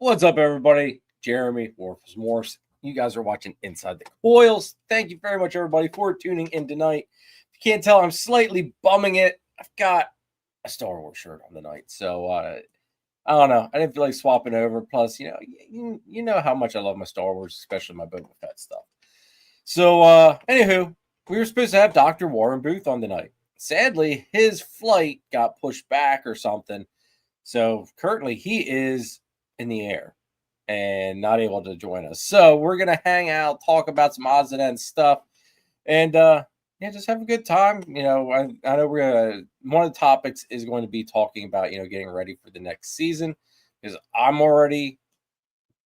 What's up, everybody? Jeremy, Morse. You guys are watching Inside the Coils. Thank you very much, everybody, for tuning in tonight. If you can't tell, I'm slightly bumming it. I've got a Star Wars shirt on tonight, so I don't know. I didn't feel like swapping over. Plus, you know how much I love my Star Wars, especially my Boba Fett stuff. So, anywho, we were supposed to have Dr. Warren Booth on tonight. Sadly, his flight got pushed back or something. So currently, he is in the air and not able to join us. So we're going to hang out, talk about some odds and ends stuff, and just have a good time. I know we're going to, one of the topics is going to be talking about, getting ready for the next season, because I'm already,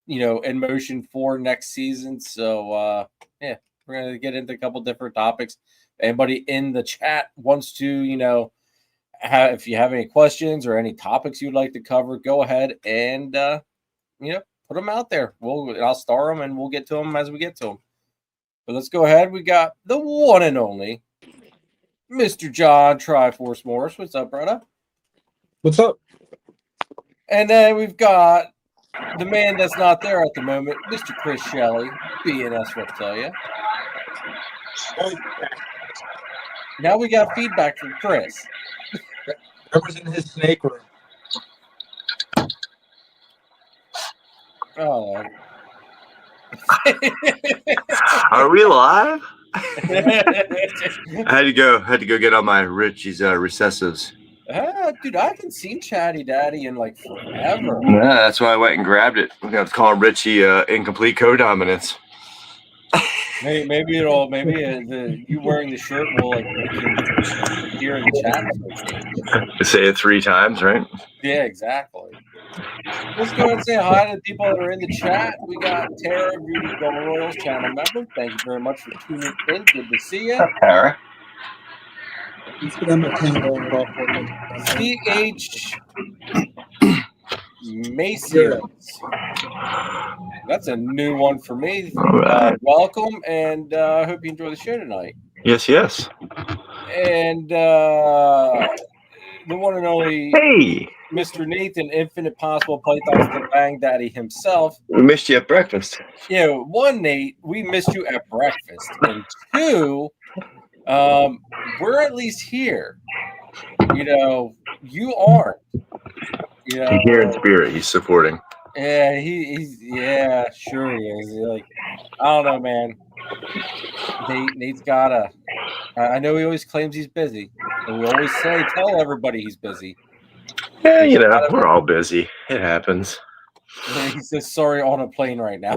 in motion for next season. So, we're going to get into a couple different topics. Anybody in the chat wants to, if you have any questions or any topics you'd like to cover, go ahead and, put them out there. I'll star them and we'll get to them as we get to them. But let's go ahead. We got the one and only Mr. John Triforce Morris. What's up, brother? What's up? And then we've got the man that's not there at the moment, Mr. Chris Shelley, S Reptilia. Now we got feedback from Chris. I was in his snake room. Oh. Are we live? I had to go get on my Richie's recessives. Dude, I haven't seen Chatty Daddy in like forever. Yeah, that's why I went and grabbed it. We're gonna call Richie incomplete codominance. Maybe you wearing the shirt will like make him hear in the chat. Say it 3 times, right? Yeah, exactly. Let's go and say hi to the people that are in the chat. We got Tara, Beauty Gold Royals channel member. Thank you very much for tuning in. Good to see you. Tara. CH Macy's. That's a new one for me. Right. Welcome, and I hope you enjoy the show tonight. Yes. And the one and only Mr. Nathan, Infinite Possible Pythons to Bang Daddy himself. We missed you at breakfast. One, Nate, we missed you at breakfast. And 2, we're at least here. You aren't. He's here in spirit. He's supporting. Yeah, he's sure he is. Like, I don't know, man. Nate's gotta. I know he always claims he's busy, and we always tell everybody he's busy. Yeah, we're all busy. It happens. He says sorry on a plane right now.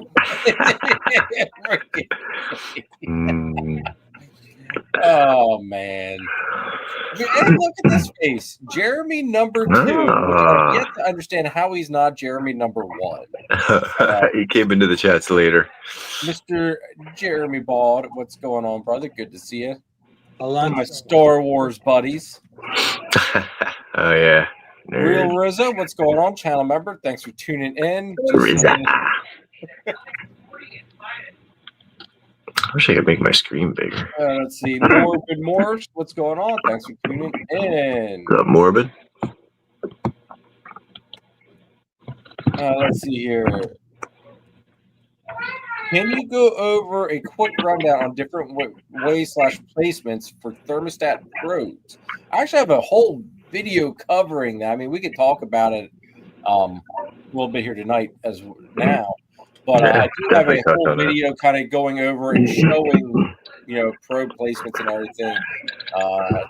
Oh man. And look at this face. Jeremy number 2. I get to understand how he's not Jeremy number 1. He came into the chats later. Mr. Jeremy Bald, what's going on, brother? Good to see you. My Star Wars buddies. Oh yeah. Real Rizzo, what's going on? Channel member, thanks for tuning in. Rizzo. I wish I could make my screen bigger. Let's see. Morbid Morse, what's going on? Thanks for tuning in. What's up, Morbid? Let's see here. Can you go over a quick rundown on different ways / placements for thermostat probes? I actually have a whole video covering that. I mean, we could talk about it a little bit here tonight as now. But I do have a whole video kind of going over and showing, probe placements and everything. I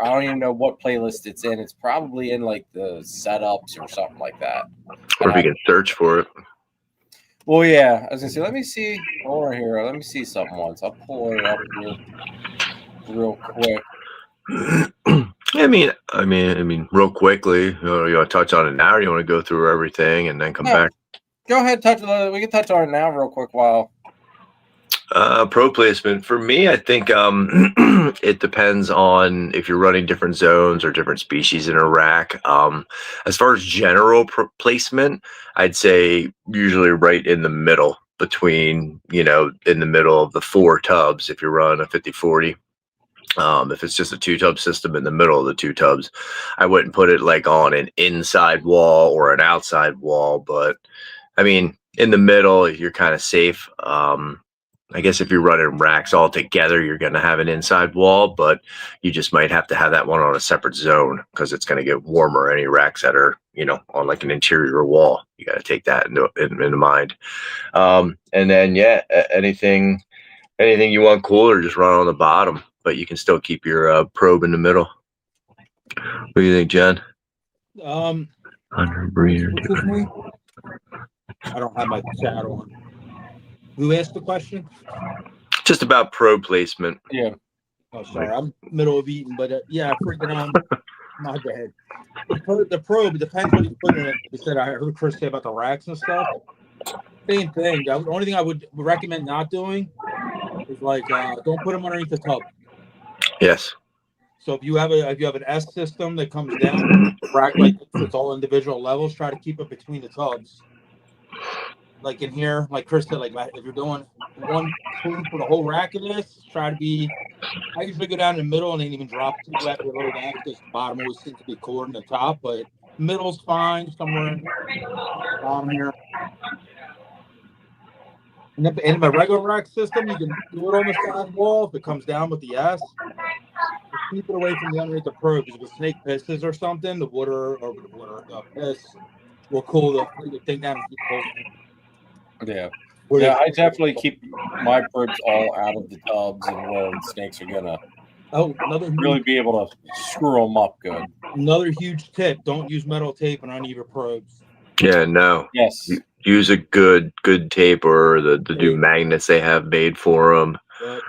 don't even know what playlist it's in. It's probably in like the setups or something like that. Or if you can search for it. Well, yeah. I was gonna say, let me see. Hold on here. Let me see something once. I'll pull it up here real quick. I mean, real quickly. You want to touch on it now, or you want to go through everything and then come back? Go ahead, we can touch on it now real quick while. Pro placement for me, I think it depends on if you're running different zones or different species in a rack. As far as general placement, I'd say usually right in the middle between, in the middle of the 4 tubs if you run a 50-40. If it's just a 2-tub system in the middle of the 2 tubs, I wouldn't put it like on an inside wall or an outside wall. But I mean, in the middle, you're kind of safe. I guess if you're running racks all together, you're going to have an inside wall, but you just might have to have that one on a separate zone because it's going to get warmer. Any racks that are, on like an interior wall, you got to take that into mind. And then, anything you want cooler, just run on the bottom, but you can still keep your probe in the middle. What do you think, Jen? Under breeder. What's his name? I don't have my chat on. Who asked the question? Just about probe placement. Yeah. Oh, sorry, I'm middle of eating, but freaking my bad. The probe, it depends what you put in it. You said I heard Chris say about the racks and stuff. Same thing. The only thing I would recommend not doing is don't put them underneath the tub. Yes. So if you have an S system that comes down, rack it's all individual levels. Try to keep it between the tubs. Like in here, like Chris said, if you're doing one clean for the whole rack of this, try to be. I usually go down in the middle and then even drop too wet below that because the bottom always seems to be cooler than the top, but middle's fine somewhere in the bottom here. And in my regular rack system, you can do it on the side wall if it comes down with the S. Just keep it away from the underneath the probe because if a snake pisses or something, the piss will cool the thing down and keep cold. Yeah. Yeah, I definitely keep my probes all out of the tubs and where the snakes are gonna really be able to screw them up good. Another huge tip: don't use metal tape on any of your probes. Yeah, no. Yes. Use a good tape or the new magnets they have made for them.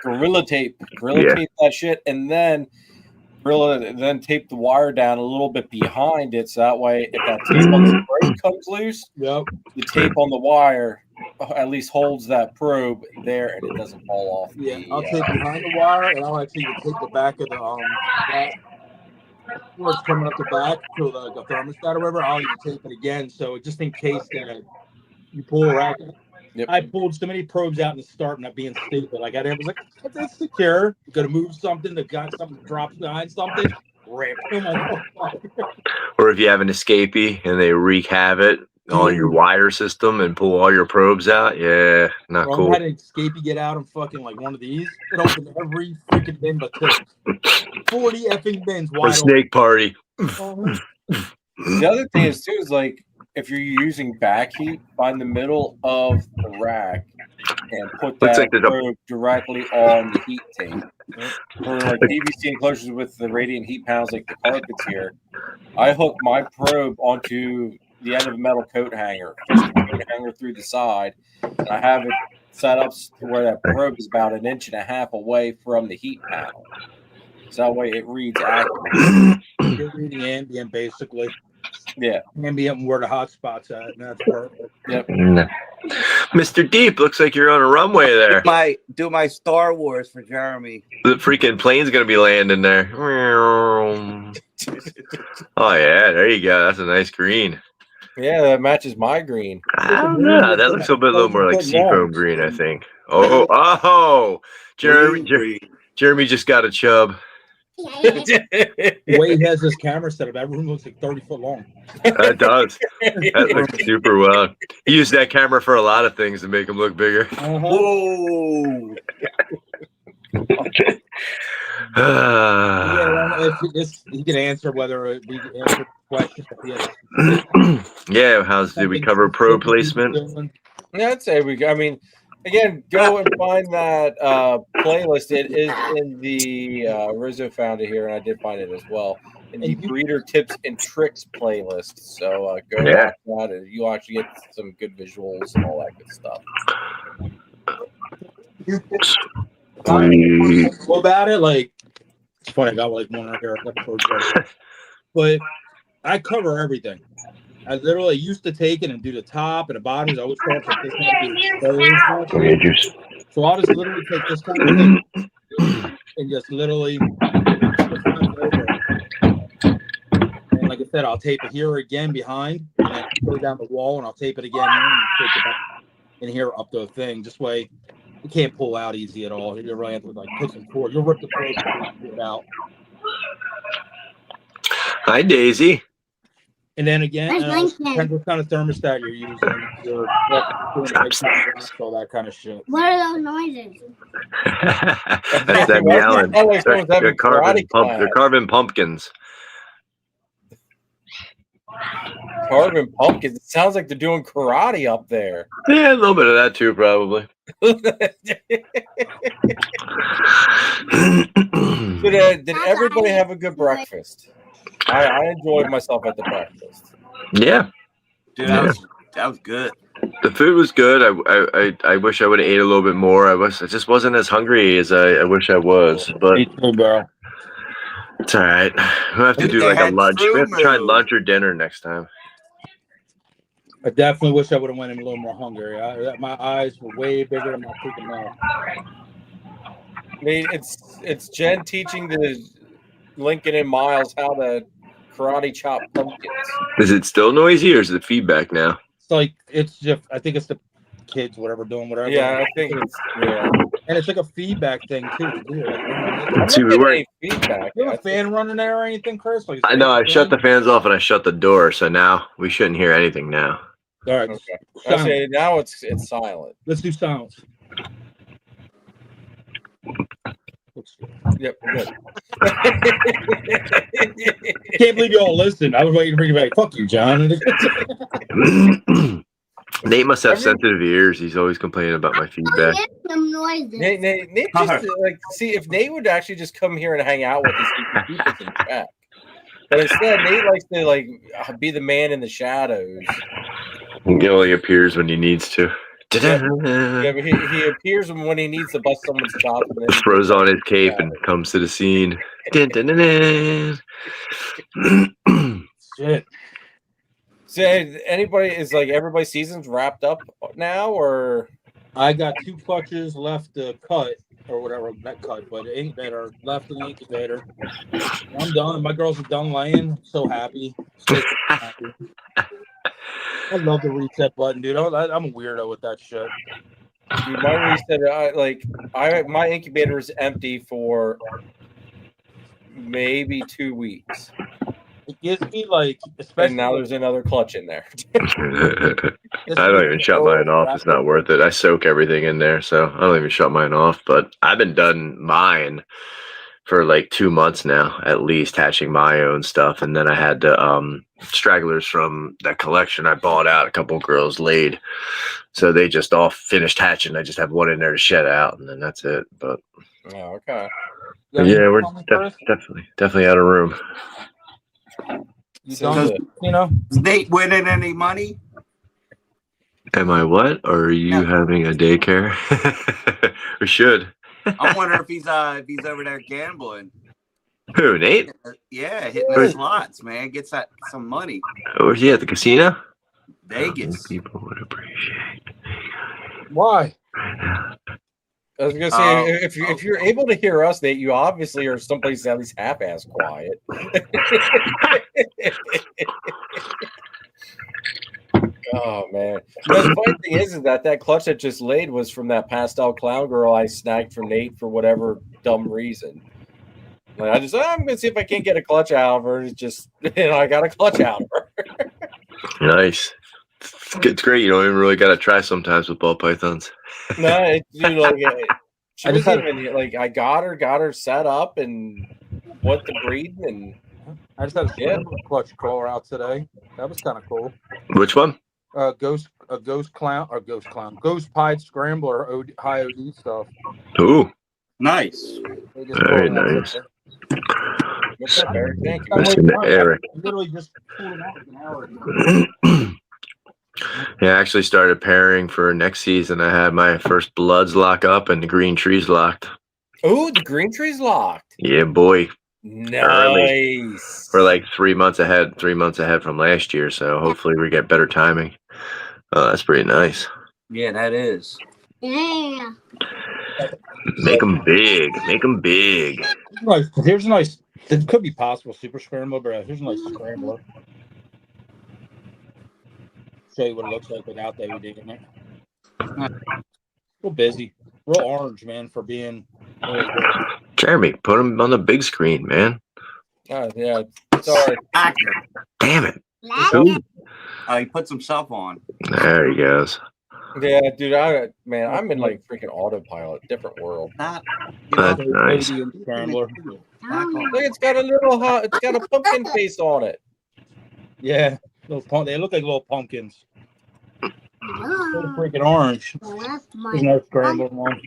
Gorilla tape. Tape that shit, and then tape the wire down a little bit behind it, so that way if that tape on the probe comes loose, the tape on the wire at least holds that probe there and it doesn't fall off. Yeah, I'll tape behind the wire, and I'll actually tape the back of the back where it's coming up the back to the thermostat or whatever. I'll even tape it again, so just in case that you pull a rack. Yep. I pulled so many probes out in the start, not being stupid. I was like, it's secure. You gotta move something. They've got something that drops behind something. Rip. Or if you have an escapee and they wreak havoc on your wire system and pull all your probes out, not cool. I had an escapee get out and fucking like one of these. It opened every freaking bin but 2. 40 effing bins wide. Or snake party. The other thing is too is if you're using back heat, find the middle of the rack and put that probe directly on the heat tape. For PVC enclosures with the radiant heat panels like the carpets here, I hook my probe onto the end of a metal coat hanger, through the side, and I have it set up to where that probe is about 1.5 inches away from the heat panel. So that way it reads accurately. You're reading ambient basically. Yeah. Ambient where the hot spot's at, and that's perfect. Yep. Mr. Deep, looks like you're on a runway there. Do my Star Wars for Jeremy. The freaking plane's gonna be landing there. Oh yeah, there you go. That's a nice green. Yeah, that matches my green. I don't know. That looks a little more like seafoam green, I think. Oh, Jeremy just got a chub. The way he has this camera set up, that room looks like 30 foot long. That does. That looks super well. He used that camera for a lot of things to make him look bigger. Whoa. He can answer whether we can answer questions. Yeah, did we cover pro placement? Yeah, I'd say again, go and find that playlist. It is in the Rizzo found it here, and I did find it as well in the breeder tips and tricks playlist. So go watch that, and you'll actually get some good visuals and all that good stuff. What about it? It's funny. I got one right here. But I cover everything. I literally used to take it and do the top and the bottoms. I always thought that this had to be so I'll just literally take this kind of thing and just literally, and like I said, I'll tape it here again behind, and then put it down the wall, and I'll tape it again and take it back in here up the thing. This way, You can't pull out easy at all. You really have to like push it forward. You'll rip the probe before you get it out. Hi, Daisy. And then again, Nice depends what kind of thermostat you're using. Your all that kind of shit. What are those noises? That's them Why does it yelling. sound like someone's having They're carving, karate they're class? carving pumpkins. Carving pumpkins. It sounds like they're doing karate up there. Yeah, a little bit of that too, probably. Did everybody have a good breakfast? I enjoyed myself at the breakfast. Yeah, Dude, Yeah. that was good. the food was good. I wish I would have ate a little bit more. I just wasn't as hungry as I wish I was. But Me too, bro. it's all right. We'll have to Dude, do they like a had lunch. We have to try fruit lunch or dinner next time. I definitely wish I would have went in a little more hungry. My eyes were way bigger than my freaking mouth. I mean, it's Jen teaching the Lincoln and Miles how to karate chop pumpkins. Is it still noisy or is it feedback now? It's like it's just I think it's the kids, whatever, doing whatever. Yeah, I think it's And it's like a feedback thing too. To do. Like, I'm See, not we getting weren't. any feedback. you have a fan running there or anything, Chris? Like, I know. I shut the fans off and I shut the door, so now we shouldn't hear anything now. All right, Okay. I silence. say now it's silent. Let's do silence. Yep, good. Can't believe you all listened. I was waiting for you to be like, "Fuck you, John." Nate must have sensitive ears. He's always complaining about my feedback. Get some noises. Nate just like see if Nate would actually just come here and hang out with us, he could keep us in check. But instead, Nate likes to like be the man in the shadows. He only appears when he needs to. Yeah, but he appears when he needs to bust someone's chops. And then Throws on his cape and comes to the scene. Dun, dun, dun, dun. Shit. So everybody's season's wrapped up now, or I got 2 clutches left to cut or whatever, not cut, but that are left in the incubator. I'm done. My girls are done laying. So happy. So happy. I love the reset button, dude. I'm a weirdo with that shit. dude, my reset, my incubator is empty for maybe 2 weeks, It gives me like, especially and now there's another clutch in there. I don't even shut mine off. It's not worth it. I soak everything in there, so I don't even shut mine off. But I've been done mine for like 2 months now, at least, hatching my own stuff. And then I had the stragglers from that collection I bought out. A couple girls laid, so they just all finished hatching. I just have one in there to shed out, and then that's it. But Oh, okay. yeah, we're definitely out of room. You So don't, you know? Is Nate winning any money? Am I what? Or are you Yeah. having a daycare? We should. I wonder if he's over there gambling. Who, Nate? Yeah, hitting the slots, man. Gets that some money. Where's he at the casino? Vegas. People would appreciate Why? right now. I was gonna say if you're able to hear us, Nate, you obviously are someplace at least half-ass quiet. Oh man! The funny thing is that clutch that just laid was from that pastel clown girl I snagged from Nate for whatever dumb reason. Like I'm gonna see if I can't get a clutch out of her. It's just I got a clutch out of her. Nice. It's great. You don't even really got to try sometimes with ball pythons. No, she I was just had even like I got her set up and went to breeding and I just had a clutch crawler out today. That was kind of cool. Which one? Ghost pied scrambler high OD stuff. Ooh, Nice. They just very pulled it out nice. today. what's up, Eric? Thank you. Listen to Eric. I literally just pulled them out an hour ago. Yeah, I actually started pairing for next season. I had my first bloods lock up and the green trees locked. Oh, the green tree's locked. Yeah, boy. Nice. We're like 3 months ahead from last year, so hopefully we get better timing. Oh, that's pretty nice. Yeah, that is. Yeah. Make them big. Make them big. Nice. Here's a nice. It could be possible super scrambler, but here's a nice scrambler. Show you what it looks like without the OD in it. A little busy. real orange, man, for being. Jeremy, put him on the big screen, man. Yeah, sorry. Actor. Damn it. Lag. He puts himself on. There he goes. Yeah, dude, I'm in like freaking autopilot, different world. Not, That's nice. Scrambler. Look, it's got a pumpkin face on it. Yeah, they look like little pumpkins. They're Oh, freaking orange. that's my There's no scrambler one.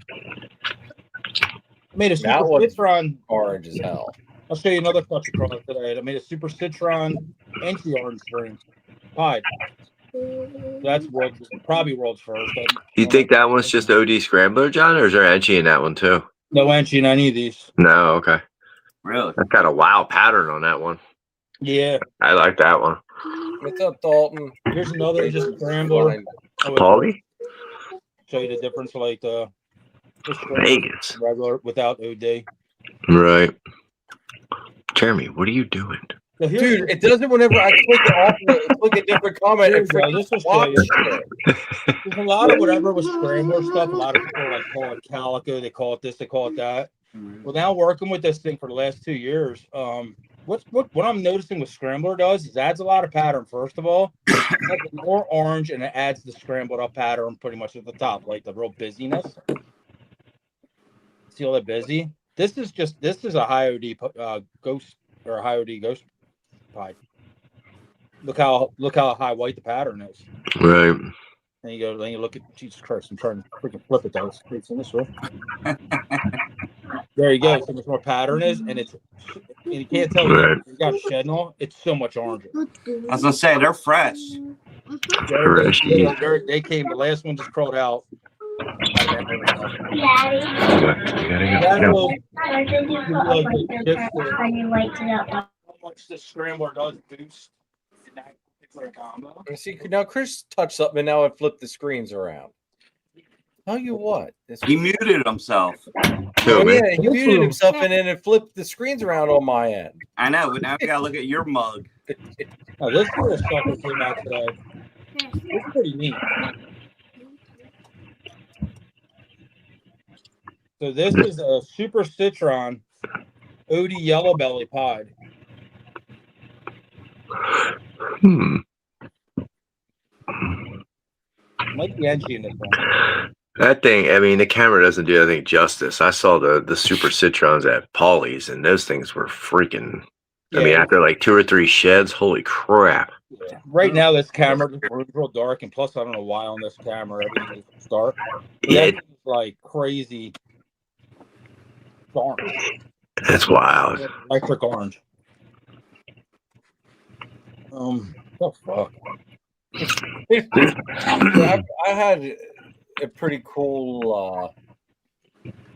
I made a super That one's citron. Orange as hell. I'll show you another clutch across today. I made a super citron entry orange string pied. That's probably world's first. You think that one's just OD Scrambler, John, or is there Enchi in that one too? No entry in any of these. No, okay. Really? That's got a wow pattern on that one. Yeah. I like that one. What's up, Dalton? Here's another just scrambler. Paulie? Show you the difference, like the Vegas. regular without OD. Right. Jeremy, what are you doing? So here's Dude, it does it whenever I click it off, click a different comment. Here And we go. This will show watch you. it. There's a lot of whatever with scrambler stuff. A lot of people like call it calico. They call it this. They call it that. Well, now working with this thing for the last 2 years, what I'm noticing with scrambler does is adds a lot of pattern. First of all, it adds more orange and it adds the scrambled up pattern pretty much at the top, like the real busyness. See all that busy? This is a high OD ghost or a high OD ghost pied. Look how high white the pattern is. Right. Then you look at Jesus Christ. I'm trying to freaking flip it though. It's in this way. There you go. So much more pattern is, and you can't tell Right. you got shed and all. It's so much oranger. I was gonna say they're fresh. Fresh. They came. The last one just crawled out. Daddy. How much the scrambler does boost in that particular combo. You see, now Chris touched something, and now I flipped the screens around. Tell you what, He muted himself. Who, man? yeah, he muted himself, and then it flipped the screens around on my end. I know, but now we gotta look at your mug. Now, this little sucker came out today. It's pretty neat. So this is a Super Citron OD Yellow Belly Pied. Might be edgy in this one. That thing, I mean, the camera doesn't do anything justice. I saw the Super Citrons at Paulie's, and those things were freaking. I mean, after like 2 or 3 sheds, holy crap. Yeah. Right now, this camera is real dark, and plus, I don't know why on this camera everything is dark. Yeah, That's like crazy orange. that's wild. Electric orange. What the fuck? I had a pretty cool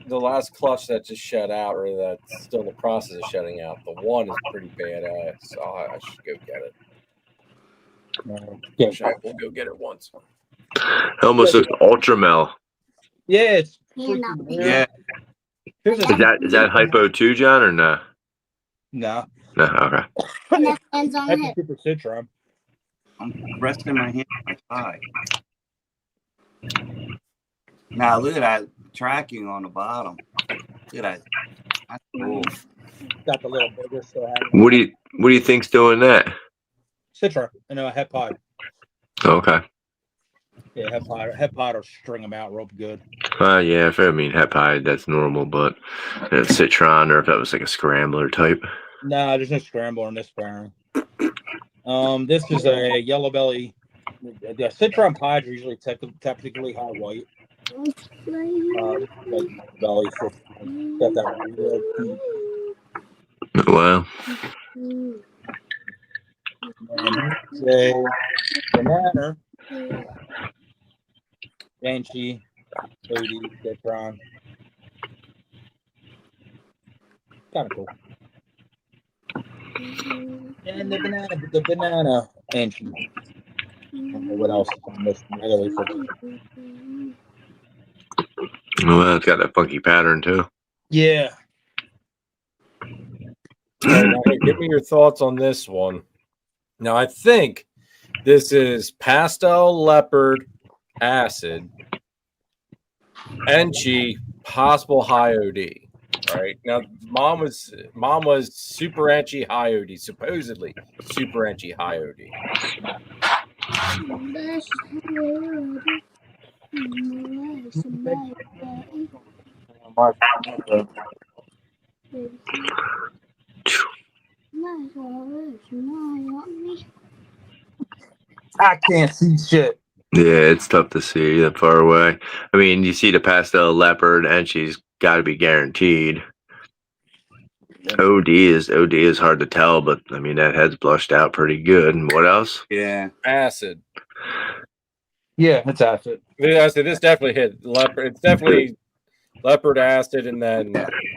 the last clutch that just shed out, or that's still in the process of shedding out. The one is pretty badass. So I should go get it. I will go get it once. It almost looks ultramel. Yeah, it's Yeah. Yeah. Here's Is that hypo too, John, or no? no. No, okay. And that ends on That's it. a Super Citron. I'm resting my hand on my thigh. Now look at that tracking on the bottom. Look at that. That's cool. Got the little bigger still. What do you think's doing that? Citron. I know a head pod. Okay. Yeah, head pod will string them out real good. Yeah, if I mean het pie, that's normal, but Citron, or if that was like a scrambler type. Nah, there's no scramble in this pairing. This is a yellow belly. The Citron pies are usually technically high white. Like belly, so got that real Wow. a banana, Banshee, Cody, Citron. Kind of cool. And the banana Banshee. I don't know what else is on this. Well, it's got that funky pattern too. Yeah. Now, give me your thoughts on this one. Now, I think this is pastel leopard acid Enchi, possible high OD. Right now, mom was super Enchi high OD, supposedly super Enchi high OD. I can't see shit. Yeah, it's tough to see that far away. I mean, you see the pastel leopard, and she's got to be guaranteed. OD is hard to tell, but I mean that head's blushed out pretty good. And what else? Yeah. Acid. Yeah, it's acid. This definitely hit leopard. It's definitely leopard acid, and then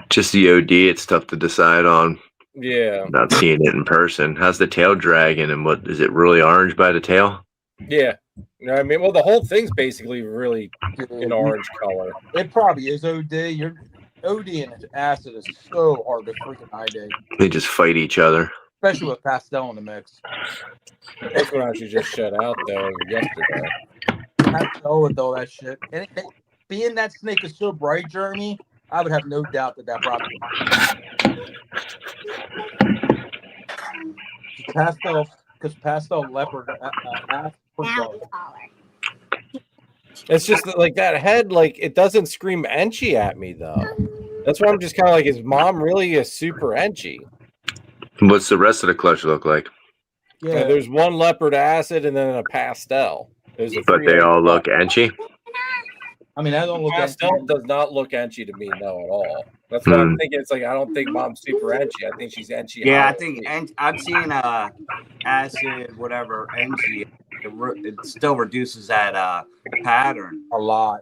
Just the OD. It's tough to decide on. yeah, Not seeing it in person. How's the tail dragging? And what is it? Really orange by the tail? yeah. You know what I mean? Well, the whole thing's basically really an orange color. It probably is OD. Your OD and acid is so hard to freaking ID, They just fight each other. especially with pastel in the mix. This one actually just shut out though yesterday. Pastel with all that shit. And being that snake is so bright, Jeremy, I would have no doubt that probably pastel, because pastel leopard It's just that, like that head, like it doesn't scream Enchi at me though. That's why I'm just kind of like, is mom really a super Enchi? What's the rest of the clutch look like? yeah. There's one leopard acid and then a pastel. There's a But they all look enchy. I mean, I don't look at pastel does not look Enchi to me, no, at all. That's what I'm thinking. It's like I don't think mom's super Enchi. I think she's Enchi. Yeah, I think I've seen acid, whatever, NG. It still reduces that pattern, a lot.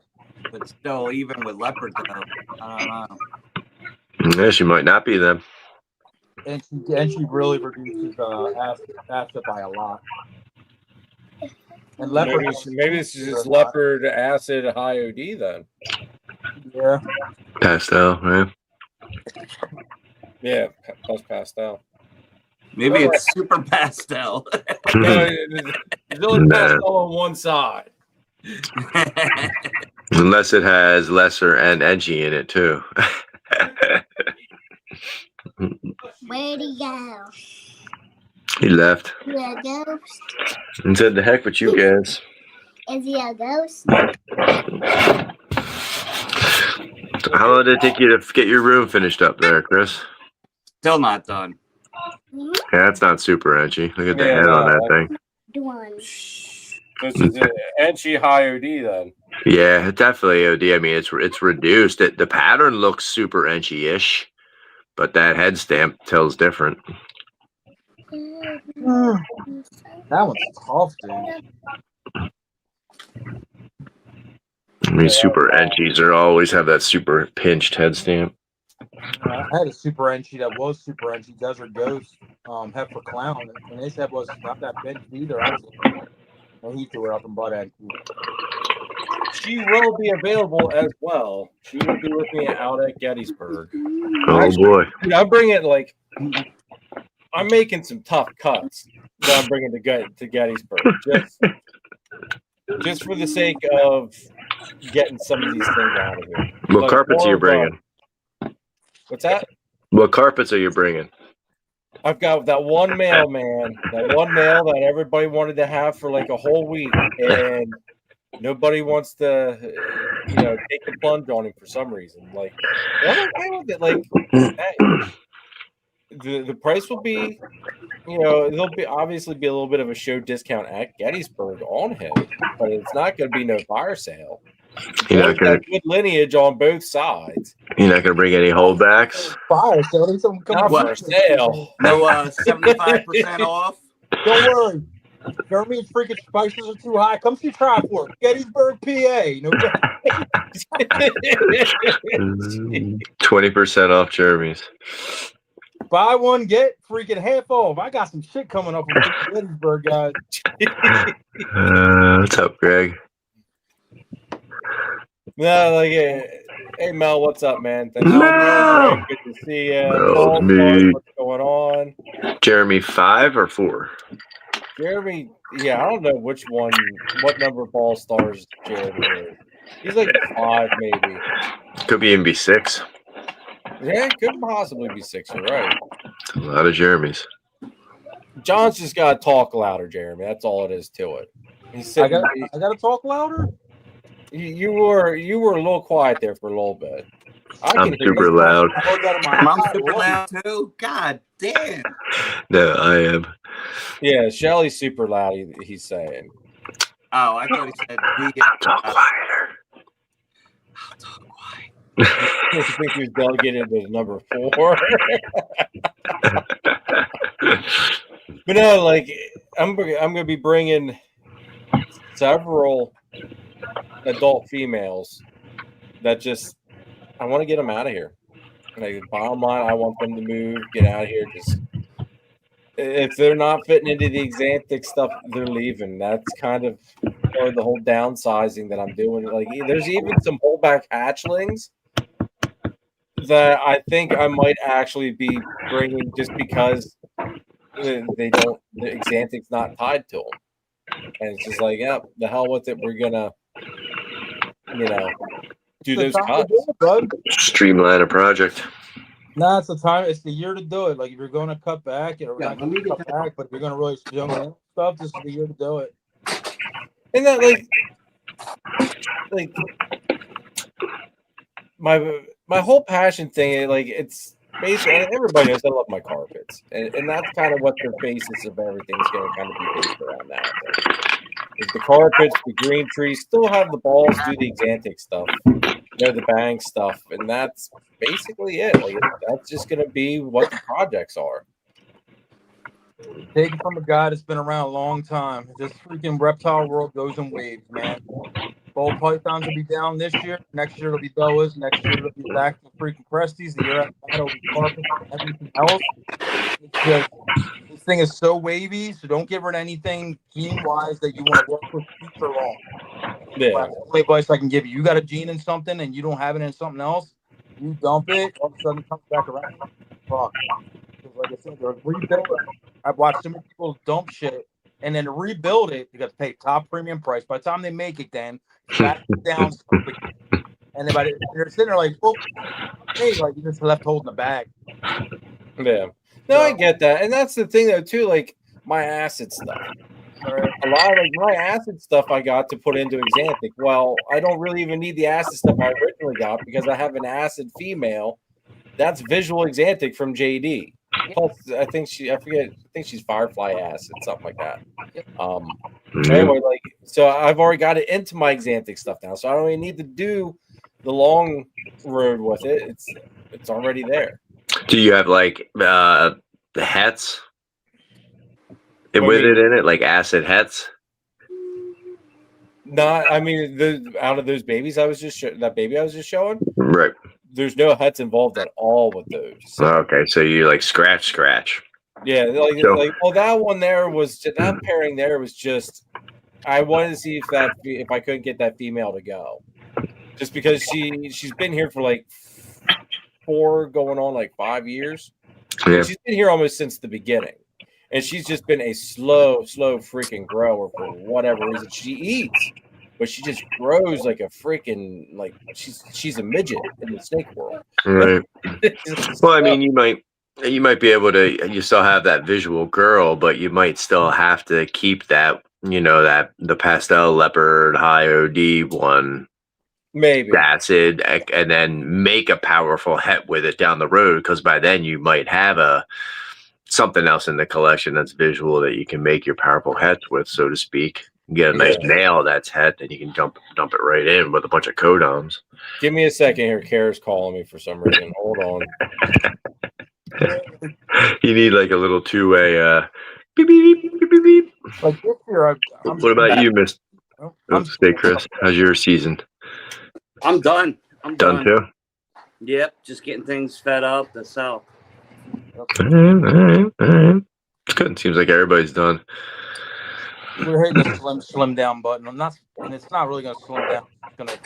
but still, even with leopard, though, I don't know. Yeah, she might not be them. And she really reduces acid by a lot. And leopard, Maybe it's just leopard acid high OD then. yeah. Pastel, right? Yeah, plus pastel. Maybe it's super pastel. No, there's only pastel on one side. Unless it has lesser and edgy in it too. Where'd he go? He left Is he a ghost? and said, "The heck with you guys." Is he a ghost? How long did it take you to get your room finished up there, Chris? Still not done. Yeah, that's not super edgy. Look at the Yeah, head on no, that thing. Done. This is an Enchi high OD then. Yeah, definitely OD. I mean, it's reduced. The pattern looks super edgy-ish, but that head stamp tells different. That one's tough, dude. I mean, super edgies are always have that super pinched head stamp. I had a super entry that was super entry, Desert Ghost, Heifer Clown, and his head was not that big either. And he threw it up and butt entry. She will be available as well. She will be with me out at Gettysburg. Oh Actually, boy! dude, I'm bringing I'm making some tough cuts that I'm bringing to Gettysburg just for the sake of getting some of these things out of here. What Like, carpets are you bringing? What's that? What carpets are you bringing? I've got that one male that everybody wanted to have for like a whole week, and nobody wants to, take the plunge on him for some reason. Like, I'm okay with it. Like, the price will be, there'll be obviously be a little bit of a show discount at Gettysburg on him, but it's not going to be no fire sale. You're not gonna Good lineage on both sides. bring any holdbacks. Fire sale. Not for sale. No 75% off. Don't worry. Jeremy's freaking prices are too high. Come see Triforce, Gettysburg, PA. No, 20% off Jeremy's. buy one, get freaking half off. I got some shit coming up from Gettysburg, guys. What's up, Greg? No, like, hey Mel, what's up, man? Thanks Mel! Good to see you. Mel's me. What's going on? Jeremy 5 or 4? Jeremy, yeah, I don't know what number ball stars Jeremy is. He's like 5, maybe. Could be even be 6. Yeah, it could possibly be 6. You're right. A lot of Jeremys. John's just got to talk louder, Jeremy. That's all it is to it. He's sitting. I gotta talk louder. You were a little quiet there for a little bit. I'm super loud. I heard that in my I'm entire super life. loud too. God damn. No, I am. Yeah, Shelly's super loud. He's saying. Oh, I thought he said Talk quieter. I'll talk quiet. I think he was delegated to number 4. But no, like I'm gonna be bringing several adult females that just I want to get them out of here. Like bottom line, I want them to move, get out of here. Just if they're not fitting into the Exantic stuff, they're leaving. That's kind of the whole downsizing that I'm doing. Like there's even some holdback hatchlings that I think I might actually be bringing just because they don't. The Exantic's not tied to them, and it's just like, yeah, the hell with it. We're gonna, do those cuts. Streamline a project. Nah, it's the time. It's the year to do it. Like if you're going to cut back, or Yeah, not let me cut get back, but if you're going to really jump in stuff, this is the year to do it. And that like my whole passion thing, like it's basically everybody knows I love my carpets, and that's kind of what the basis of everything's going to kind of be based around now. Is the carpets, the green trees still have the balls, do the Exantic stuff, the bang stuff, and that's basically it. Like that's just going to be what the projects are. Take it from a guy that's been around a long time. This freaking reptile world goes in waves, man. Ball pythons will be down this year. Next year it'll be Boas. Next year it'll be back to freaking Presties. The year after that it'll be carpets and everything else. It's just, this thing is so wavy, so don't give it anything gene-wise that you want to work with future long. Yeah. That's the only advice I can give you. You got a gene in something and you don't have it in something else, you dump it, all of a sudden it comes back around. Fuck. Because like I said, they're rebuilt. I've watched so many people dump shit and then to rebuild it, you got to pay top premium price. By the time they make it, then back down something. And they're sitting there like, well, hey, like you just left holding the bag. Yeah. No, I get that. And that's the thing though, too, like my acid stuff. A lot of like my acid stuff I got to put into Exantic. Well, I don't really even need the acid stuff I originally got because I have an acid female that's visual Exantic from JD. Plus, I think she's Firefly acid, something like that. Anyway, like so I've already got it into my Exantic stuff now, so I don't even need to do the long road with it. It's already there. Do you have like the hets with it in it, like acid hets? Not, I mean, out of those babies I was just showing, Right. There's no hets involved at all with those. So. Okay, so you like scratch. Yeah, well, that one there was that pairing there was just. I wanted to see if I couldn't get that female to go, just because she's been here for like 4 going on like 5 years. Yeah. She's been here almost since the beginning, and she's just been a slow freaking grower for whatever reason. She eats, but she just grows like a freaking she's a midget in the snake world. Right. Well, I mean, you might be able to. You still have that visual girl, but you might still have to keep that. That the pastel leopard high OD one. Maybe acid, and then make a powerful het with it down the road, because by then you might have something else in the collection that's visual that you can make your powerful hets with, so to speak. Get a nice nail that's het, and you can dump it right in with a bunch of codoms. Give me a second here. Kara's calling me for some reason. Hold on. You need like a little two-way beep, beep, beep, beep, beep, beep. Like this year, What about you, Miss? Stay, Chris. How's your season? I'm done. Done too? Yep, just getting things fed up to sell. All right. It's good. Seems like everybody's done. We're hitting the slim down button. And it's not really going to slim down. It's going to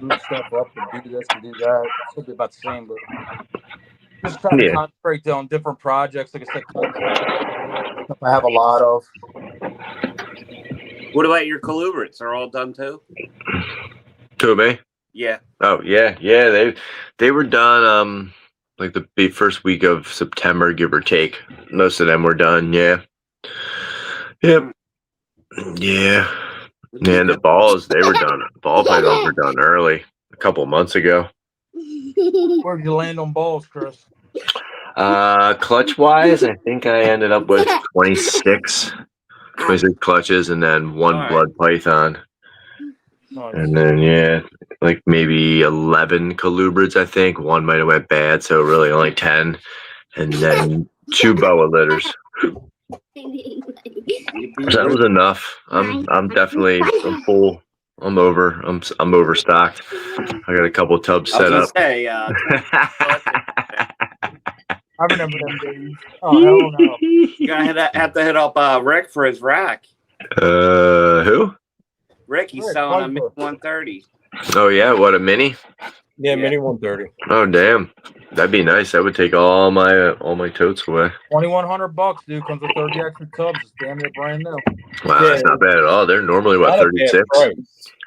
move stuff up and do this and do that. It's going to be about the same, but just trying to concentrate on different projects. Like I said, stuff I have a lot of. What about your colubrids? They're all done too? Kobe. Yeah. Oh yeah. They were done like the first week of September, give or take. Most of them were done, yeah. Yep. Yeah. Yeah, and the balls, they were done. Ball pythons were done early, a couple months ago. Where did you land on balls, Chris? Clutch wise, I think I ended up with 26 clutches and then one All right. blood python. Nice. And then, yeah, like maybe 11 colubrids, I think. One might have went bad, so really only 10. And then 2 boa litters. So that was enough. I'm definitely full. I'm overstocked. I got a couple tubs set up. Say, I remember them days. Oh, hell no. you're gonna have to hit up Rick for his rack. Who? Rick, he's Rick, selling a Piper. mini 130. Oh yeah, what, a mini? Yeah, Yeah. mini 130. Oh damn, that'd be nice. That would take all my totes away. $2,100, dude. Comes with 30 extra tubs. It's damn near brand new. Wow, that's not bad at all. They're normally what, Not a bad 36? price.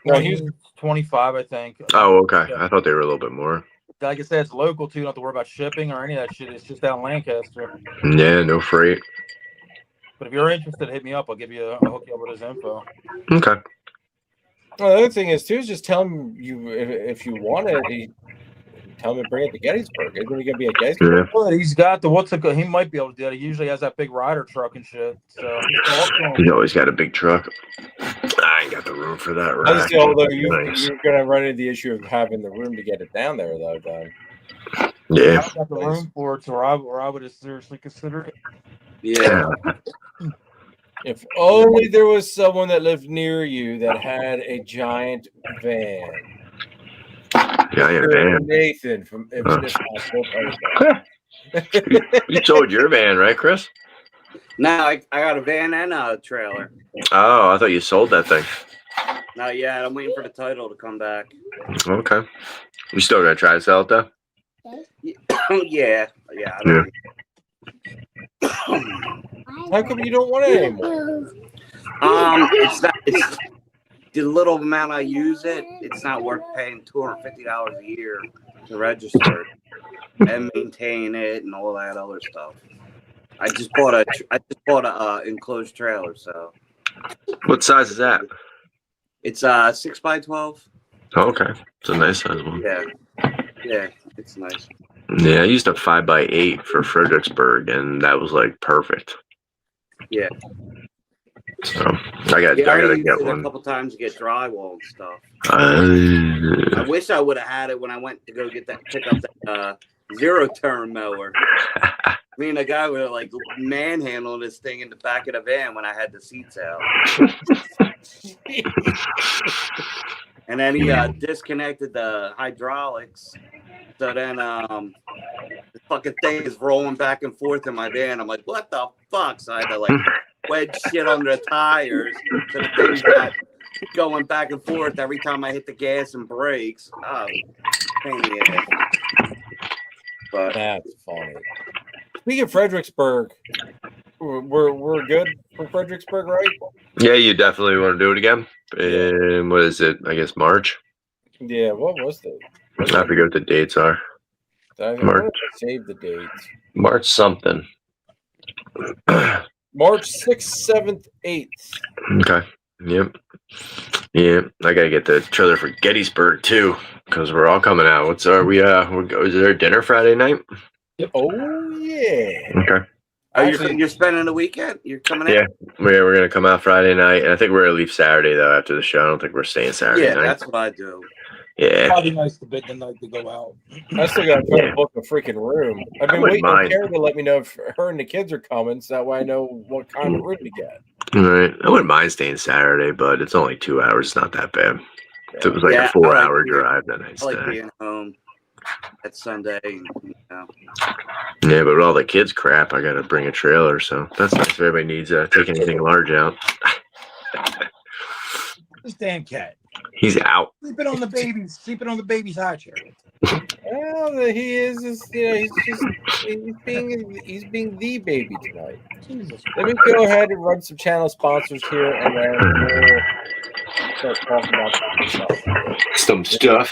No, he was 25, I think. Oh, okay. I thought they were a little bit more. Like I said, it's local too. You don't have to worry about shipping or any of that shit. It's just out in Lancaster. Yeah, no freight. But if you're interested, hit me up. I'll hook you up with his info. Okay. Well, the other thing is too is just tell him you if you want it, tell him to bring it to Gettysburg. Isn't he gonna be at Gettysburg? Yeah. But he's got the he might be able to do that. He usually has that big rider truck and shit. So talk to him. He's always got a big truck. I ain't got the room for that, I right? just although Nice. you're gonna run into the issue of having the room to get it down there though. Then Yeah. I've got the room for it, so I would have seriously considered it. Yeah. if only there was someone that lived near you that had a giant van. Yeah, man. Nathan from Infinite Possible. You sold your van, right, Chris? No, I got a van and a trailer. Oh, I thought you sold that thing. Not yet. I'm waiting for the title to come back. Okay. You still gonna try to sell it though? Yeah. I don't How come you don't want it anymore? It's not. It's the little amount I use it. It's not worth paying $250 a year to register and maintain it and all that other stuff. I just bought a enclosed trailer, so What size is that? it's 6x12. Oh, okay. It's a nice size one. Yeah, it's nice. Yeah, I used a 5x8 for Fredericksburg, and that was like perfect. Yeah. So I gotta used get it one. a couple times to get drywall and stuff. Uh, I wish I would have had it when I went to go pick up that zero-turn mower. Me and the guy were like manhandling this thing in the back of the van when I had the seats out. And then he disconnected the hydraulics. So then the fucking thing is rolling back and forth in my van. I'm like, what the fuck? So I had to like wedge shit under the tires. So the thing's got going back and forth every time I hit the gas and brakes. Oh, pain in the ass. But That's funny. Speaking of Fredericksburg, we're good for Fredericksburg, right? yeah, you definitely want to do it again. And what is it? I guess March. Yeah. What was the? I forget what the dates are. I March. wanted to save the dates. March something. March 6th, 7th, 8th. Okay. Yep. Yeah, I gotta get the trailer for Gettysburg too, because we're all coming out. Is there dinner Friday night? Oh yeah. Okay. you're spending the weekend? You're coming in? Yeah, we're gonna come out Friday night, and I think we're gonna leave Saturday though after the show. I don't think we're staying Saturday Yeah, night. that's what I do. Yeah. Probably nice to bid the night to go out. I still got to try to book a freaking room. I've been wouldn't waiting on mind. Karen to let me know if her and the kids are coming, so that way I know what kind of room to get. All right. I wouldn't mind staying Saturday, but it's only 2 hours. It's not that bad. If it was like Yeah, a 4 I hour like being- drive, then I'd I like stay. being home at Sunday. Yeah, but with all the kids crap, I gotta bring a trailer, so that's nice if everybody needs take anything large out. This damn cat. He's out. Sleeping on the baby's high chair. Well, he's being the baby tonight. Jesus. Let me go ahead and run some channel sponsors here, and then we'll start talking about Some stuff.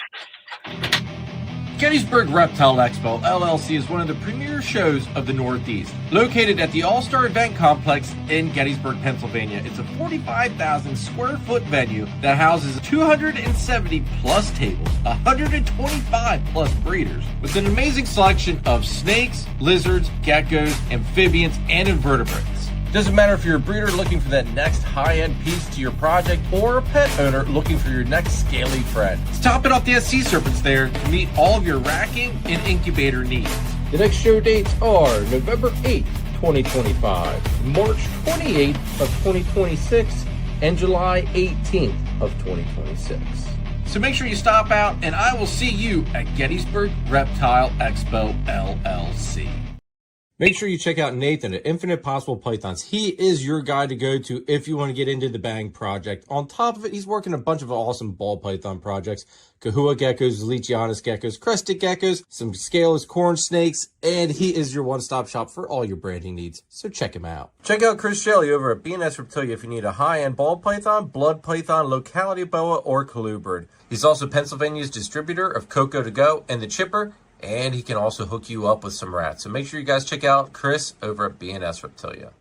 Gettysburg Reptile Expo LLC is one of the premier shows of the Northeast. Located at the All-Star Event Complex in Gettysburg, Pennsylvania, it's a 45,000 square foot venue that houses 270 plus tables, 125 plus breeders, with an amazing selection of snakes, lizards, geckos, amphibians, and invertebrates. Doesn't matter if you're a breeder looking for that next high-end piece to your project or a pet owner looking for your next scaly friend. Stop it off the SC Serpents there to meet all of your racking and incubator needs. The next show dates are November 8th, 2025, March 28th of 2026, and July 18th of 2026. So make sure you stop out, and I will see you at Gettysburg Reptile Expo LLC. Make sure you check out Nathan at Infinite Possible Pythons. He is your guy to go to if you want to get into the Bang project. On top of it, he's working a bunch of awesome ball python projects. Kahua geckos, Leachianus geckos, crested geckos, some scaleless corn snakes, and he is your one-stop shop for all your branding needs. So check him out. Check out Chris Shelley over at S Reptilia if you need a high-end ball python, blood python, locality boa, or colubrid. He's also Pennsylvania's distributor of Coco to Go and the Chipper, and he can also hook you up with some rats. So make sure you guys check out Chris over at S Reptilia.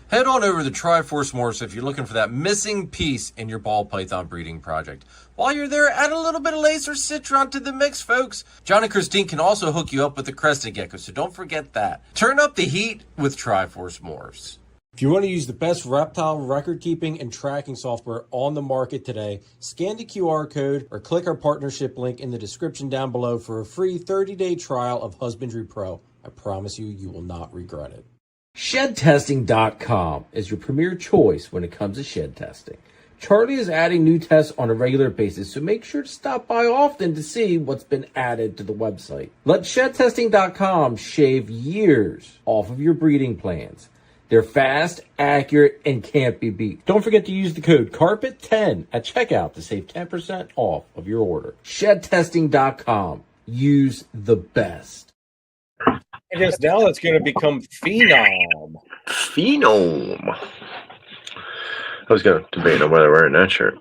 Head on over to Triforce Morse if you're looking for that missing piece in your ball python breeding project. While you're there, add a little bit of laser citron to the mix, folks. John and Christine can also hook you up with the crested gecko, so don't forget that. Turn up the heat with Triforce Morse. If you want to use the best reptile record keeping and tracking software on the market today, scan the QR code or click our partnership link in the description down below for a free 30-day trial of Husbandry Pro. I promise you, you will not regret it. ShedTesting.com is your premier choice when it comes to shed testing. Charlie is adding new tests on a regular basis, so make sure to stop by often to see what's been added to the website. Let ShedTesting.com shave years off of your breeding plans. They're fast, accurate, and can't be beat. Don't forget to use the code CARPET10 at checkout to save 10% off of your order. ShedTesting.com. Use the best. I guess now it's going to become Phenom. Phenom. I was going to debate on whether wearing that shirt.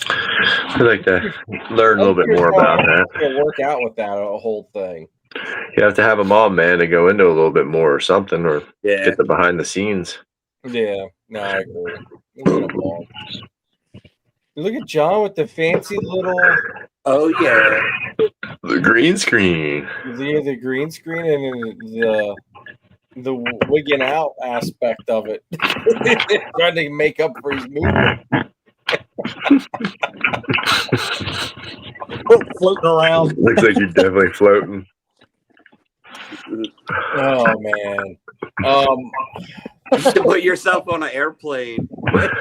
I'd like to learn a little bit more about that. To work out with that whole thing. You have to have a mom, man, to go into a little bit more or something, or get the behind the scenes. Yeah, no, I agree. Look at John with the fancy little. Oh yeah, the green screen. The green screen and the wigging out aspect of it, trying to make up for his movement. Floating around. Looks like you're definitely floating. Oh man. You should put yourself on an airplane. I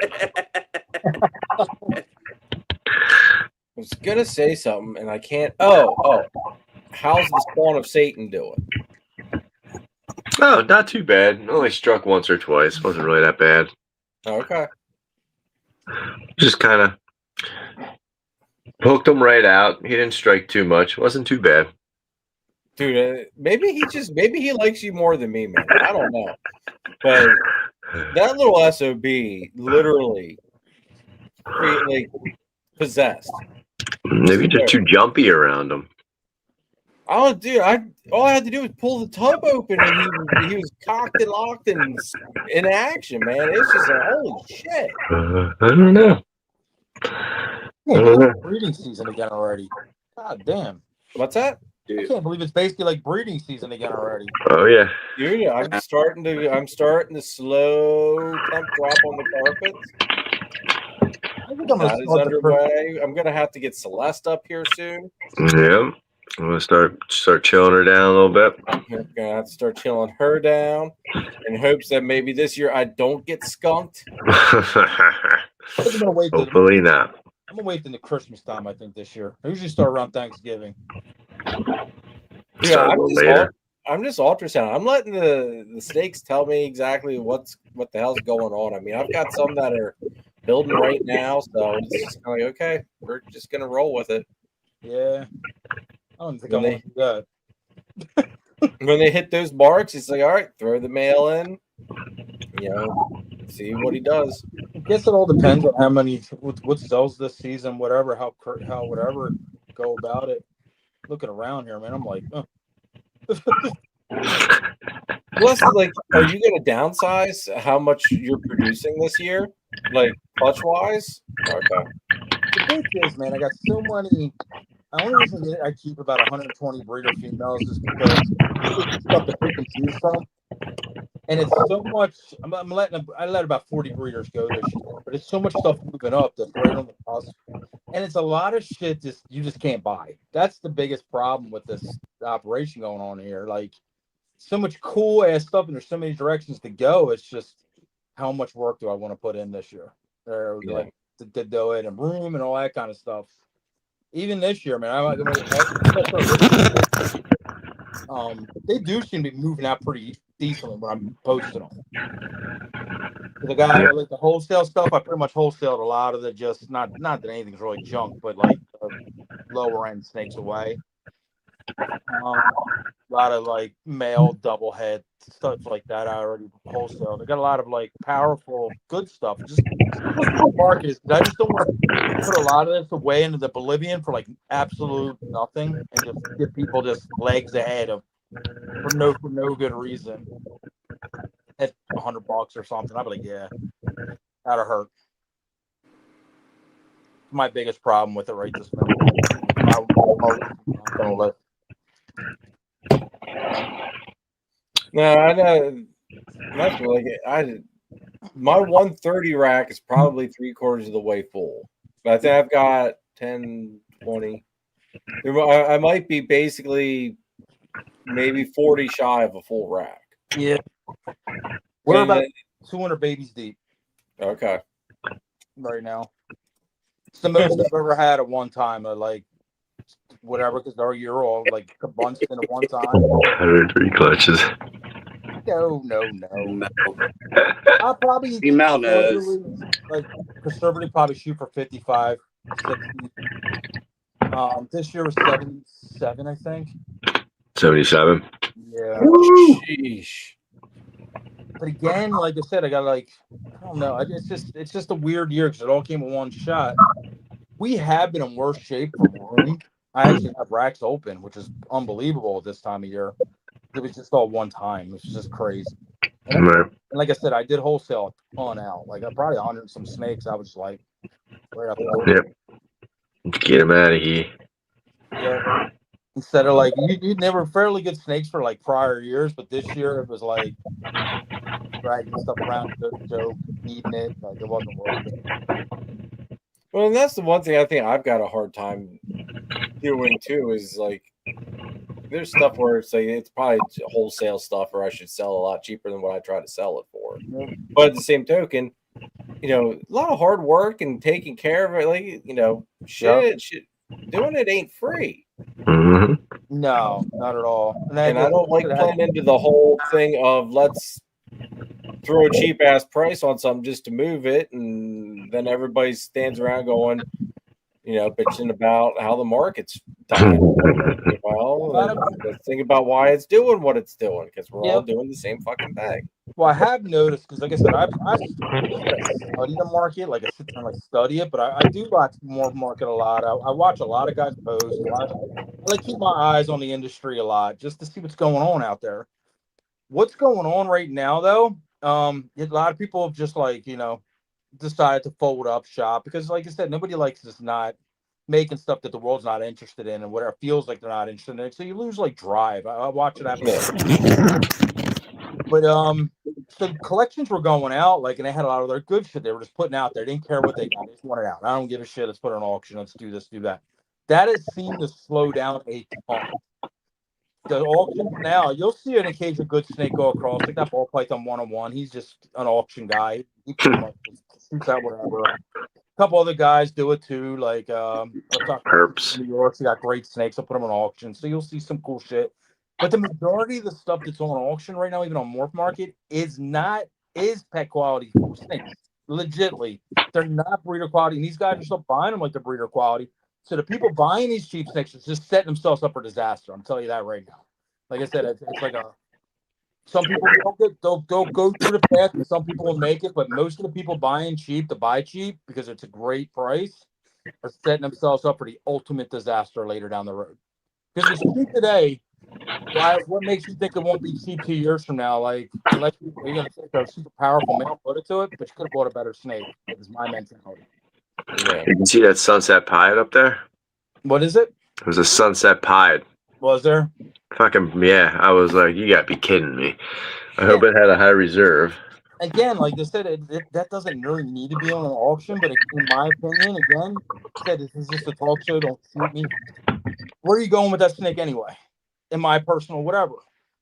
was gonna say something and I can't. Oh, how's the Spawn of Satan doing? Oh, not too bad. Only struck once or twice. Wasn't really that bad. Okay. Just kind of hooked him right out. He didn't strike too much. Wasn't too bad. Dude, maybe he likes you more than me, man. I don't know. But that little SOB literally like possessed. Maybe just too jumpy around him. Oh, dude, all I had to do was pull the tub open and he was cocked and locked and in action, man. It's just like, holy shit. I don't know. Breeding season again already. God damn. What's that? Dude. I can't believe it's basically like breeding season again already. Oh yeah. Dude, I'm starting to slow temp drop on the carpets. I think I'm that is underway. I'm gonna have to get Celeste up here soon. Yeah. I'm gonna start chilling her down a little bit. I'm gonna have to start chilling her down in hopes that maybe this year I don't get skunked. Hopefully not. I'm gonna wait till the Christmas time, I think, this year. I usually start around Thanksgiving. Yeah, I'm just ultrasound. I'm letting the snakes tell me exactly what the hell's going on. I mean, I've got some that are building right now, so it's just kind of like, okay, we're just gonna roll with it. Yeah. I don't think I When want to do that. When they hit those marks, it's like, all right, throw the male in, see what he does. I guess it all depends on how many what sells this season, whatever, how whatever go about it. Looking around here, man, I'm like, Plus, like, are you going to downsize how much you're producing this year, like clutch wise? Okay. the bitch is, man, I got so many. The only reason I keep about 120 breeder females is because it's stuff to pick and choose from. And it's so much. I let about 40 breeders go this year, but it's so much stuff moving up that's right on the cusp. And it's a lot of shit you just can't buy. That's the biggest problem with this operation going on here. Like, so much cool ass stuff, and there's so many directions to go. It's just how much work do I want to put in this year? Or Yeah. like to do it and room and all that kind of stuff. Even this year, man, they do seem to be moving out pretty decently when I'm posting them. The guy like the wholesale stuff, I pretty much wholesaled a lot of the just not that anything's really junk, but like lower end snakes away. A lot of like male double head stuff like that. I already wholesale. They got a lot of like powerful, good stuff. Just market is. I just don't want to put a lot of this away into the Bolivian for like absolute nothing and just give people just legs ahead of for no good reason. At $100 or something, I'd be like, yeah, that'll hurt. My biggest problem with it right this minute. No, I know. That's like my 130 rack is probably 3/4 of the way full. But I think I've got 10, 20. I might be basically maybe 40 shy of a full rack. Yeah. We're about 200 babies deep. Okay. Right now. It's the most I've ever had at one time. Like, whatever, because they're a year old, like a bunch in at one time. 103 clutches. No. I'll probably Female knows. like conservatively probably shoot for 55, 60. This year was 77, I think. 77. Yeah. Sheesh. But again, like I said, I got like, I don't know. It's just a weird year because it all came in one shot. We have been in worse shape for room. I actually have racks open, which is unbelievable at this time of year. It was just all one time. It was just crazy. And like I said, I did wholesale on out. Like I probably 100 and some snakes. I was just like, right up the Yep. Get them out of here. Yeah. Instead of like you'd never fairly good snakes for like prior years, but this year it was like dragging stuff around, joke, eating it. Like it wasn't working. Well, and that's the one thing I think I've got a hard time doing too is like there's stuff where it's like it's probably wholesale stuff or I should sell a lot cheaper than what I try to sell it for. But at the same token, a lot of hard work and taking care of it, like, shit, doing it ain't free. Mm-hmm. No, not at all. And I don't like playing into the whole thing of let's throw a cheap ass price on something just to move it, and then everybody stands around going, bitching about how the market's dying. Well, let's think about why it's doing what it's doing because we're all doing the same fucking thing. Well, I have noticed because, like I said, I study the market, like I sit there and like study it, but I do watch more market a lot. I watch a lot of guys post. I like keep my eyes on the industry a lot just to see what's going on out there. What's going on right now, though? A lot of people have just decided to fold up shop because, like I said, nobody likes this not making stuff that the world's not interested in and whatever feels like they're not interested in. So you lose like drive. I watch it happen. But so collections were going out, and they had a lot of their good shit they were just putting out there. They didn't care what they got. They just wanted out. I don't give a shit. Let's put it on auction. Let's do this, do that. That has seemed to slow down a ton. The auctions now, you'll see an occasional good snake go across, like that ball python 101. He's just an auction guy. He pretty much shoots out whatever. A couple other guys do it too, like Herps. New York. He got great snakes. I'll put them on auction. So you'll see some cool shit. But the majority of the stuff that's on auction right now, even on Morph Market, is pet quality snakes. Legitly, they're not breeder quality. And these guys are still buying them like they're breeder quality. So the people buying these cheap snakes are just setting themselves up for disaster. I'm telling you that right now. Like I said, it's like some people they'll go through the path, and some people will make it. But most of the people buying cheap to buy cheap because it's a great price are setting themselves up for the ultimate disaster later down the road. Because it's cheap today. Why? What makes you think it won't be cheap 2 years from now? Like, unless you're going to take a super powerful male, put it to it, but you could have bought a better snake. Is my mentality. Yeah. You can see that sunset pied up there. What is it? It was a sunset pied. Was there? Fucking yeah! I was like, you gotta be kidding me. I hope it had a high reserve. Again, like I said, that doesn't really need to be on an auction. But in my opinion, again, said this is just a talk show. Don't shoot me. Where are you going with that snake anyway? In my personal whatever.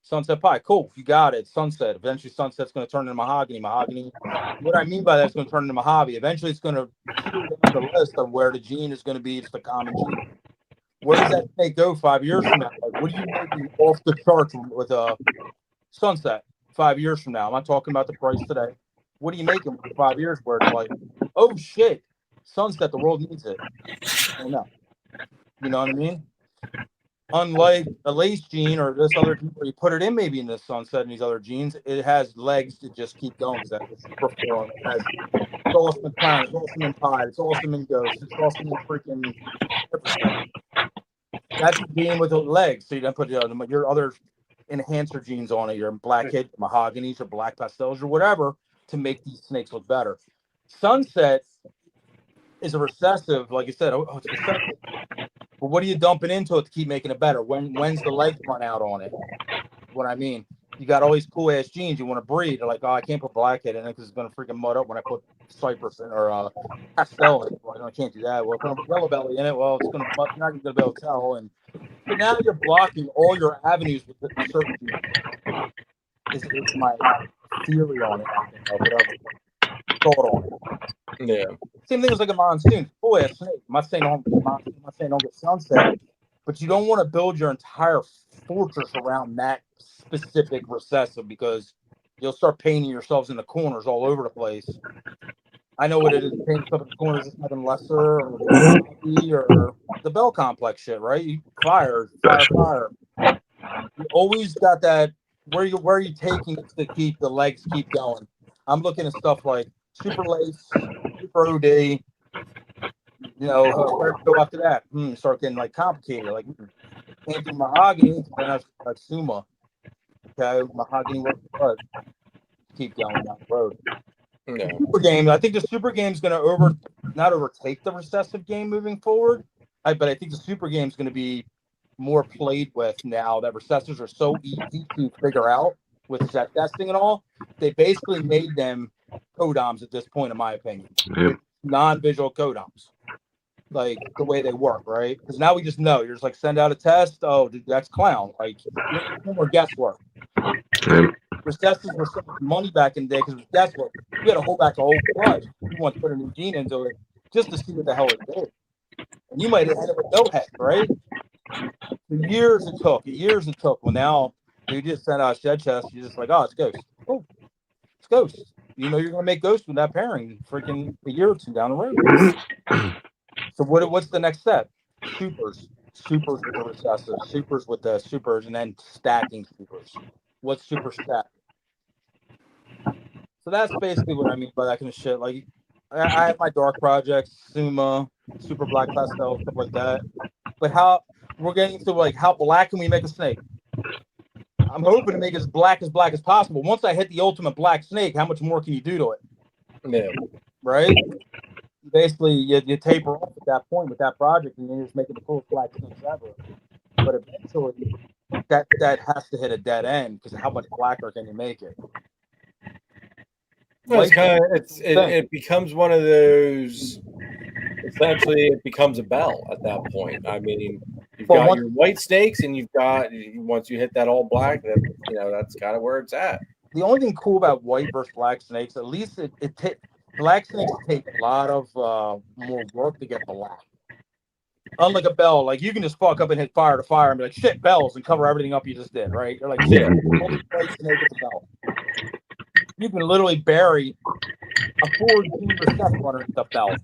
Sunset pie, cool. You got it. Sunset. Eventually, sunset's going to turn into mahogany. Mahogany. What I mean by that is going to turn into Mojave. Eventually, it's going to shoot down the list of where the gene is going to be. It's the common gene. Where does that snake go 5 years from now? Like, what are you making off the charts with a sunset 5 years from now? I'm not talking about the price today. What are you making for 5 years where it's like, oh shit, sunset, the world needs it? Oh no. You know what I mean? Unlike a lace gene or this other gene where you put it in maybe in the sunset and these other genes, it has legs to just keep going because that's super form. It's awesome in planet, it's awesome in tide, it's awesome in ghost, it's awesome in freaking everything. That's a gene with legs, so you don't put your other enhancer genes on it, your blackhead, mahoganies, or black pastels, or whatever, to make these snakes look better. Sunset is a recessive, like I said, it's recessive. But what are you dumping into it to keep making it better? When's the legs run out on it? What I mean, you got all these cool ass genes you want to breed. You're like, oh, I can't put blackhead in it because it's gonna freaking mud up when I put cypress in or pastel in it. Well, I can't do that. Well, if I put yellow belly in it, well, it's gonna mud. You're not gonna be able to tell. And so now you're blocking all your avenues with certain genes. Is my theory on it, or whatever thought on it. Yeah. Same thing as like a monsoon. Boy, a snake. I'm not saying don't get monsoon. I'm not saying don't get sunset, but you don't want to build your entire fortress around that specific recessive because you'll start painting yourselves in the corners all over the place. I know what it is. Painting stuff in the corners is nothing lesser or the Bell Complex shit, right? You fire. You always got that. Where are you taking it to keep the legs keep going? I'm looking at stuff like super lace, super OD. You know, where to go after that? Start getting like complicated. Like can't do mahogany, then I like Suma. Okay, mahogany works hard. Keep going down the road. Yeah. Super game. I think the super game is going to not overtake the recessive game moving forward. But I think the super game is going to be more played with now that recessives are so easy to figure out with set testing and all. They basically made them codoms at this point, in my opinion. Yep. Non-visual codoms, like the way they work, right? Because now we just know. You're just like send out a test. Oh, dude, that's clown. Like no more guesswork. Yep. Recessives were so much money back in the day because it was guesswork. You had to hold back the whole bunch. You want to put a new gene into it just to see what the hell it did. And you might have had it with no head, right? For years it took. Well, now you just send out a shed test. You're just like, oh, it's ghost. Oh, it's ghost. You know you're going to make ghost with that pairing freaking a year or two down the road. So what's the next step? Supers with the recessive, supers with the supers, and then stacking supers. What's super stack? So that's basically what I mean by that kind of shit. Like I have my dark projects, Suma, super black pastel, stuff like that. But how we're getting to like how black can we make a snake? I'm hoping to make it as black as possible. Once I hit the ultimate black snake, how much more can you do to it? Yeah. Right? Basically, you taper off at that point with that project, and you're just making the coolest black snakes ever. But eventually, that has to hit a dead end because how much blacker can you make it? Well, it becomes one of those. Essentially, it becomes a bell at that point. I mean, you've got your white snakes, and you've got once you hit that all black, that's kind of where it's at. The only thing cool about white versus black snakes, at least black snakes take a lot of more work to get black. Unlike a bell, like you can just fuck up and hit fire to fire and be like, shit, bells, and cover everything up you just did, right? You're like, shit, only white snake is a bell. You can literally bury a forward junior step underneath the belt.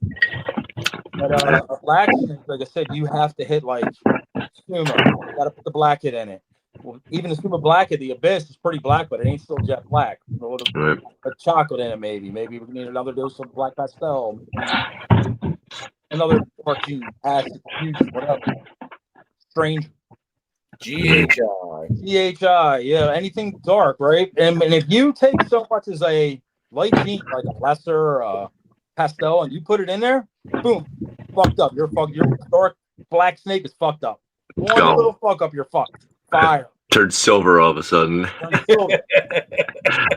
But a black snake, like I said, you have to hit like Suma. You got to put the black hit in it. Well, even the Suma black hit, the Abyss is pretty black, but it ain't still jet black. A little Right. a chocolate in it, maybe. Maybe we need another dose of black pastel. Another cartoon, acid, fusion, whatever. Strange. GHI. CHI, yeah, anything dark, right? And if you take so much as a light gene, like a lesser pastel, and you put it in there, boom, fucked up. Your dark black snake is fucked up. One Gone. little fuck up, you're fucked. Fire. Turned silver all of a sudden, Silver.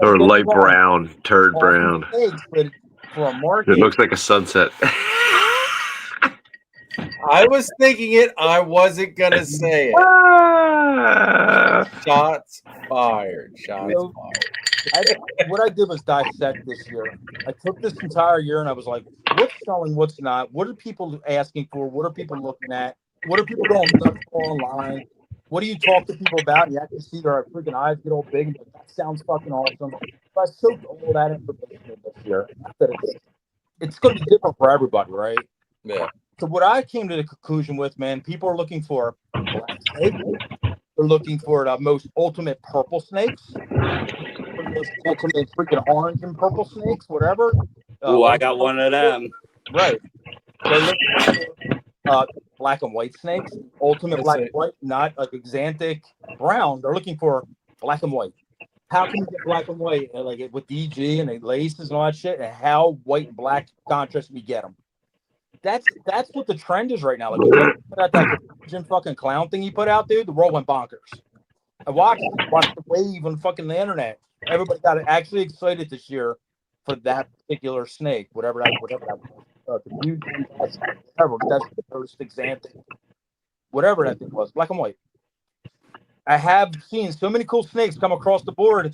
or light brown, turd brown. Snakes, but for a market, It looks like a sunset. I was thinking it. I wasn't gonna say it. Shots fired. Shots fired. What I did was dissect this year. I took this entire year and I was like, what's selling, what's not? What are people asking for? What are people looking at? What are people going nuts for online? What do you talk to people about? And you actually see their freaking eyes get all big and like, that sounds fucking awesome. So I soaked all that information this year. It's going to be different for everybody, right? Yeah. So what I came to the conclusion with, man, people are looking for black snake. They're looking for the most ultimate purple snakes. The most ultimate freaking orange and purple snakes, whatever. Oh, I got one of them. Right. They're looking for black and white snakes. Ultimate That's black it. and white, not like Xanthic brown. They're looking for black and white. How can you get black and white like with DG and the laces and all that shit? And how white and black contrast we get them? That's what the trend is right now. Like you put out that confusion fucking clown thing you put out, dude. The world went bonkers. I watched the wave on fucking the internet. Everybody got actually excited this year for that particular snake, whatever that was. Confusion, whatever. That's the first Xanthic, whatever that thing was, black and white. I have seen so many cool snakes come across the board,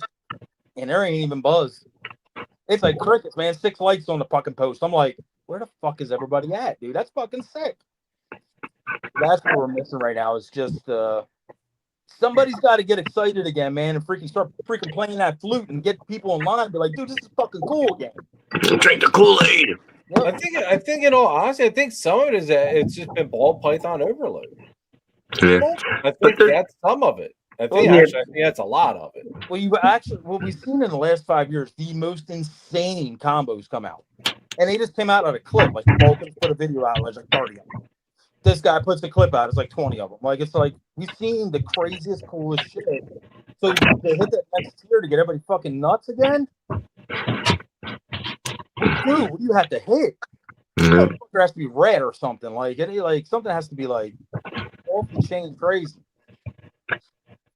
and there ain't even buzz. It's like crickets, man. 6 lights on the fucking post. I'm like, where the fuck is everybody at, dude? That's fucking sick. That's what we're missing right now. Is just somebody's got to get excited again, man, and start playing that flute and get people in line. Be like, dude, this is fucking cool again. Drink the Kool-Aid. Yeah. I think in all honesty, I think some of it is that it's just been ball python overload. Yeah. I think that's some of it. I think that's a lot of it. Well, what we've seen in the last 5 years, the most insane combos come out. And they just came out at a clip. Like, Vulcan put a video out, there's like 30 of them. This guy puts the clip out, it's like 20 of them. Like, it's like, we've seen the craziest, coolest shit. So to hit that next tier to get everybody fucking nuts again, dude, what do you have to hit? There has to be red or something. Like something has to be like off the chain crazy.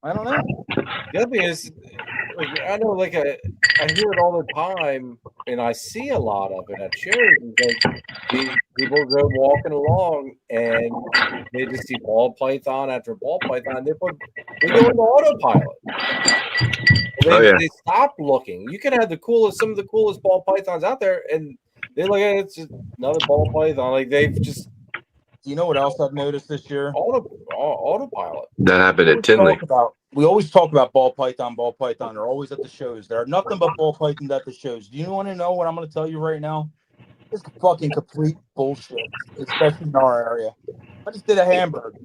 I don't know. The other thing is, like, I know, like, I hear it all the time, and I see a lot of it at shows. Like, people go walking along, and they just see ball python after ball python. They go into autopilot. They stop looking. You can have some of the coolest ball pythons out there, and they look at it, it's just another ball python. Like, they've just. You know what else I've noticed this year? Autopilot. That happened at Tinley. We always talk about ball python. They're always at the shows. There are nothing but ball pythons at the shows. Do you want to know what I'm going to tell you right now? It's fucking complete bullshit, especially in our area. I just did a Hamburg.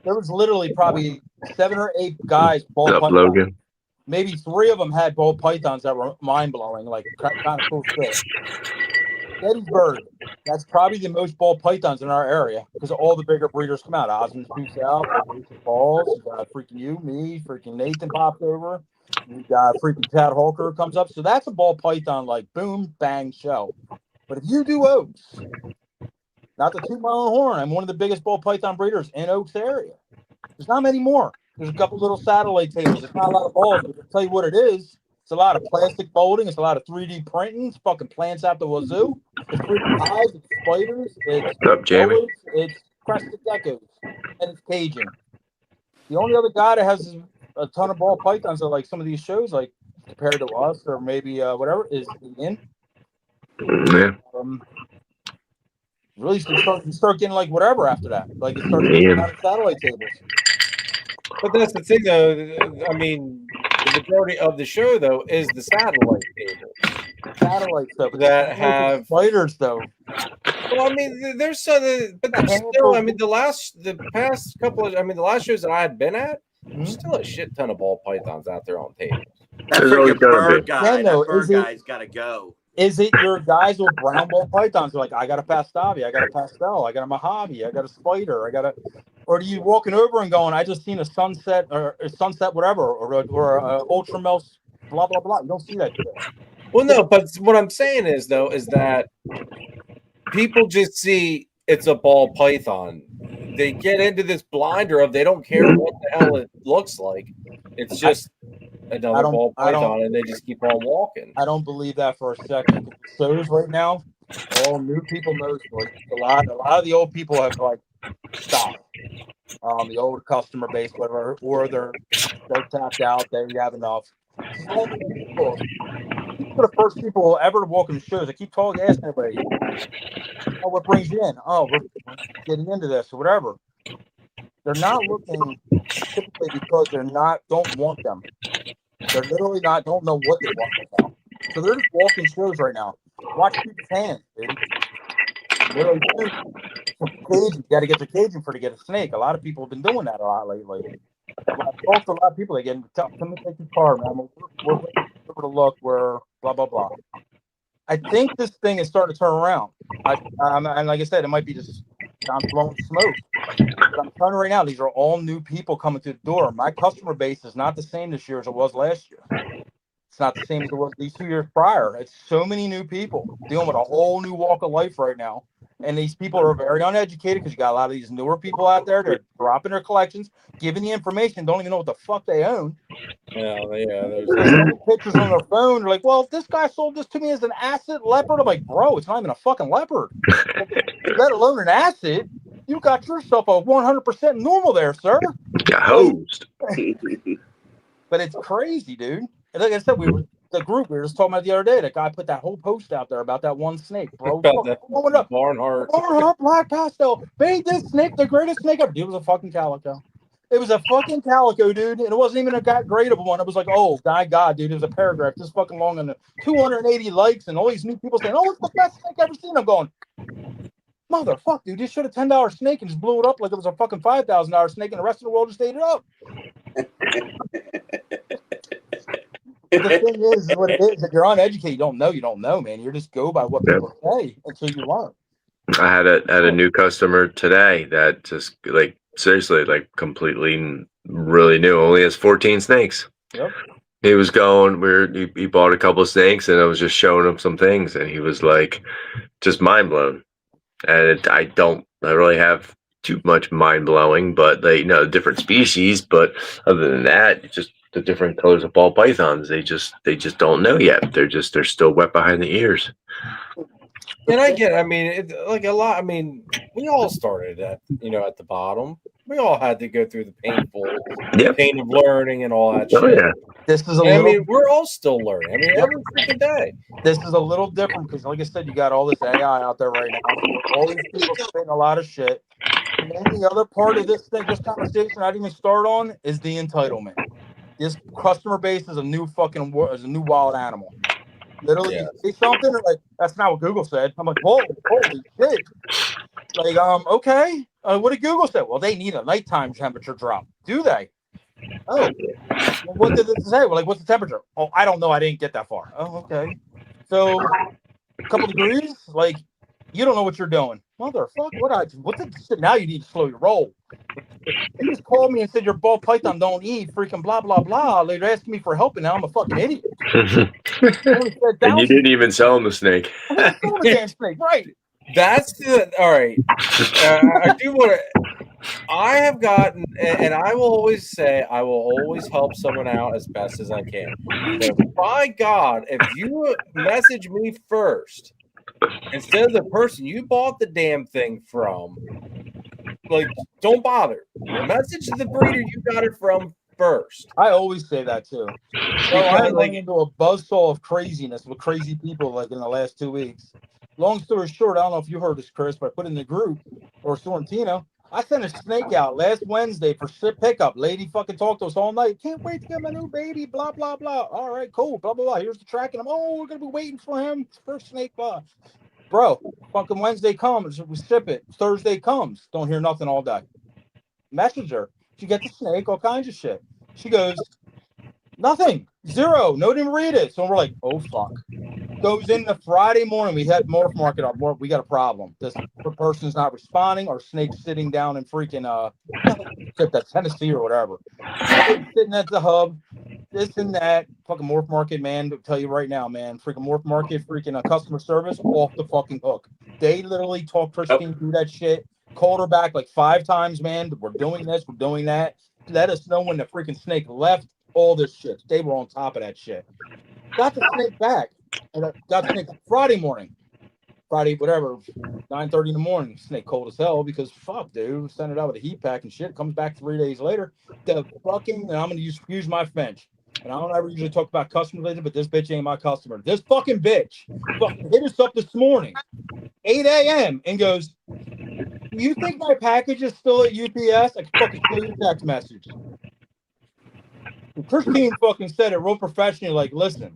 There was literally probably 7 or 8 guys ball python. Logan. Maybe 3 of them had ball pythons that were mind blowing, like kind of cool shit. Gettysburg, that's probably the most ball pythons in our area because all the bigger breeders come out. Osmond's shoots out, balls. You got freaking me, freaking Nathan popped over. You got freaking Tad Holker comes up. So that's a ball python, like boom, bang show. But if you do Oaks, not to toot my own horn, I'm one of the biggest ball python breeders in Oaks area. There's not many more. There's a couple little satellite tables. It's not a lot of balls, but I'll tell you what it is. It's a lot of plastic folding. It's a lot of 3D printing. It's fucking plants out the wazoo. It's freaking eyes. It's spiders. It's Jamie? It's crested geckos. And it's Cajun. The only other guy that has a ton of ball pythons at like some of these shows, like compared to us or maybe whatever, is Ian. Yeah. Really, you start getting like whatever after that. Like it starts getting out of satellite tables. But that's the thing, though. I mean, the majority of the show, though, is the satellite table. satellite stuff. that have. spiders though. Well, I mean, there's some, but there's still. I mean, the past couple of, I mean, the last shows that I had been at, there's still a shit ton of ball pythons out there on tables. That There's always freaking gonna bird be. guy, Yeah, no, that bird is it- guy's got to go. Is it your guys with brown ball pythons? They're like, I got a pastavi, I got a pastel, I got a mojave, I got a spider, I got a. Or do you walking over and going, I just seen a sunset or a sunset, whatever, or a ultra melt, blah blah blah. You don't see that shit. Well, no, but what I'm saying is though is that people just see it's a ball python. They get into this blinder of they don't care what the hell it looks like. It's just another ball python, and they just keep on walking. I don't believe that for a second. Shows right now, all new people know. Like, a lot of the old people have like stopped. The old customer base, whatever, or they're tapped out. They have enough. All the people, these are the first people ever to walk in the shows. I keep asking everybody, oh, what brings you in? Oh, we're getting into this or whatever. They're not looking typically because don't want them. They're literally don't know what they want right now. So they're just walking shows right now. Watch people's hands, dude. Literally, you got to get the caging to get a snake. A lot of people have been doing that a lot lately. I've talked to a lot of people. They get, come and take your car, man. We're over to look. We're blah blah blah. I think this thing is starting to turn around. And like I said, it might be just I'm blowing smoke. But I'm telling you right now, these are all new people coming through the door. My customer base is not the same this year as it was last year. It's not the same as it was these 2 years prior. It's so many new people dealing with a whole new walk of life right now. And these people are very uneducated because you got a lot of these newer people out there. They're dropping their collections, giving the information, don't even know what the fuck they own. Yeah. There's Pictures on their phone. They're like, well, this guy sold this to me as an acid leopard. I'm like, bro, it's not even a fucking leopard. Let alone an acid. You got yourself a 100% normal there, sir. Got hosed. But it's crazy, dude. And like I said, we were just talking about the other day. That guy put that whole post out there about that one snake, bro. about that Barnhart. Barnhart black pastel made this snake the greatest snake ever. Dude, it was a fucking calico. It was a fucking calico, dude, and it wasn't even a great of a one. It was like, oh, my God, dude, it was a paragraph this fucking long and 280 likes and all these new people saying, oh, it's the best snake I've ever seen. I'm going, motherfucker, dude, you should have $10 snake and just blew it up like it was a fucking $5,000 snake, and the rest of the world just ate it up. The thing is what it is. If you're uneducated, you don't know, man. You just go by what people say until you learn. I had a new customer today that just like seriously, like completely really new. Only has 14 snakes. Yep. He was going he bought a couple of snakes, and I was just showing him some things, and he was like just mind blown. And I don't really have too much mind blowing, but they different species. But other than that, it's just the different colors of ball pythons. They just don't know yet. They're still wet behind the ears. And I get, I mean, like a lot. I mean, we all started at the bottom. We all had to go through the pain of learning and all that shit. Oh yeah. This is I mean, we're all still learning. I mean, every freaking day. This is a little different because, like I said, you got all this AI out there right now. All these people spitting a lot of shit. And then the other part of this conversation I didn't even start on is the entitlement. This customer base is a new wild animal. Literally, you say something like that's not what Google said. I'm like, holy shit! Like, okay. What did Google say? Well, they need a nighttime temperature drop. Do they? Oh, well, what did it say? Well, like, what's the temperature? Oh, I don't know. I didn't get that far. Oh, okay. So, a couple degrees. Like, you don't know what you're doing, motherfucker. What's it? Now you need to slow your roll. You just called me and said your ball python don't eat freaking blah blah blah. They're asking me for help, and now I'm a fucking idiot. And you didn't even sell him the snake. I didn't sell him the damn snake, right? That's all right. I do want to. I have gotten, and I will always say, I will always help someone out as best as I can. But by God, if you message me first instead of the person you bought the damn thing from, like, don't bother. Message the breeder you got it from first. I always say that too. So I went into a buzzsaw of craziness with crazy people like in the last 2 weeks. Long story short, I don't know if you heard this, Chris, but I put in the group or Sorrentino. I sent a snake out last Wednesday for ship pickup. Lady fucking talked to us all night. Can't wait to get my new baby. Blah blah blah. All right, cool. Blah blah blah. Here's the tracking. We're gonna be waiting for him. First snake. Blah. Bro, fucking Wednesday comes. We ship it. Thursday comes. Don't hear nothing all day. Message her. She gets the snake. All kinds of shit. She goes, nothing. Zero. No, didn't read it. So we're like, oh fuck. Goes in the Friday morning. We had Morph Market up. We got a problem. This person's not responding. Our snake's sitting down in freaking Tennessee or whatever. Sitting at the hub. This and that. Fucking Morph Market, man. I'll tell you right now, man. Freaking Morph Market, freaking customer service off the fucking hook. They literally talked Christine through that shit. Called her back like 5 times, man. We're doing this. We're doing that. Let us know when the freaking snake left. All this shit. They were on top of that shit. Got the snake back. And I got the snake Friday morning. Friday, whatever, 9:30 in the morning. Snake cold as hell because fuck, dude. Sent it out with a heat pack and shit. Comes back 3 days later. The fucking, and I'm gonna use my French. And I don't ever usually talk about customer related, but this bitch ain't my customer. This fucking bitch fucking hit us up this morning, 8 a.m. and goes, "Do you think my package is still at UPS?" I can fucking show you the text message. And Christine fucking said it real professionally, like, listen,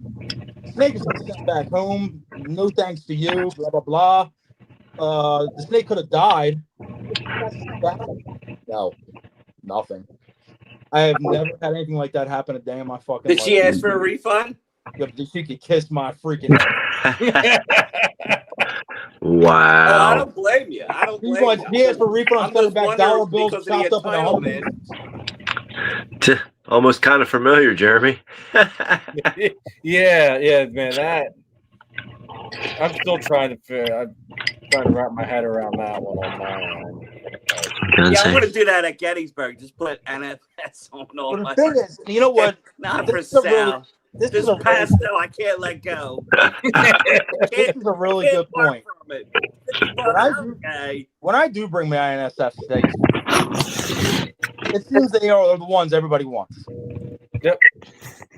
snake is sent back home. No thanks to you. Blah blah blah. The snake could have died. No, nothing. I have never had anything like that happen a day in my fucking Did life. she ask for a refund? She could kiss my freaking ass. Wow. Oh, I don't blame you. I don't blame you. He asked for a refund. I'm I'm sending just back wondering dollar bills because of the chopped up in a entitlement. Almost kind of familiar, Jeremy. Yeah, man. That I'm still trying to wrap my head around that one on my end. Yeah, I'm gonna do that at Gettysburg. Just put NFS on all But my. the thing is, you know what? Not for This is a really- sale. This This is a pastel I can't let go. this is a really good point. From it. When when I do bring my INSF steaks, it seems they are the ones everybody wants. Yep.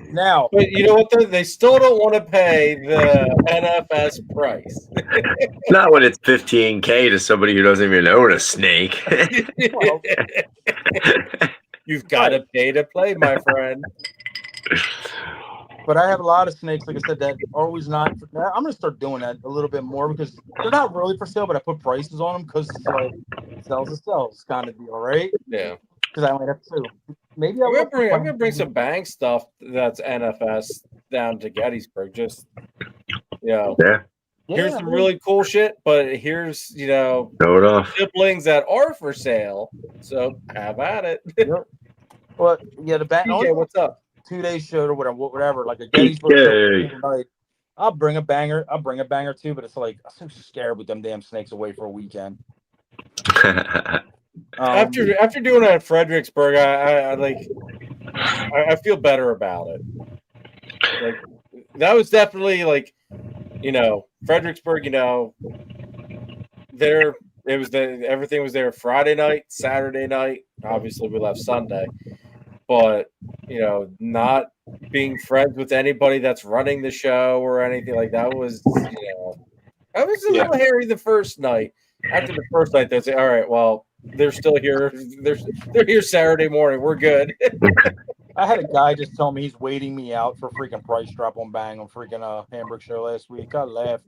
Now, But you know what? They still don't want to pay the NFS price. Not when it's $15K to somebody who doesn't even own a snake. well, You've got to pay to play, my friend. but I have a lot of snakes, like I said, that are always not. I'm gonna start doing that a little bit more because they're not really for sale, but I put prices on them because it's like sells to sells kind of deal, right? Yeah. Because I only have 2. Maybe I'm gonna bring some bang stuff that's NFS down to Gettysburg. Just Yeah. Here's some really cool shit, but here's Throw it off. siblings that are for sale. So have at it. Well, yeah, the bang. PJ, what's up? 2 days show or whatever, like a Gettysburg show. Like, I'll bring a banger too, but it's like I'm so scared with them damn snakes away for a weekend. After doing it at Fredericksburg, I feel better about it. Like that was definitely like, Fredericksburg, everything was there Friday night, Saturday night. Obviously we left Sunday. But not being friends with anybody that's running the show or anything like that was, I was a little hairy the first night. After the first night, they say, "All right, well, they're still here. They're here Saturday morning. We're good." I had a guy just tell me he's waiting me out for freaking price drop on Bang on freaking Hamburg show last week. I laughed.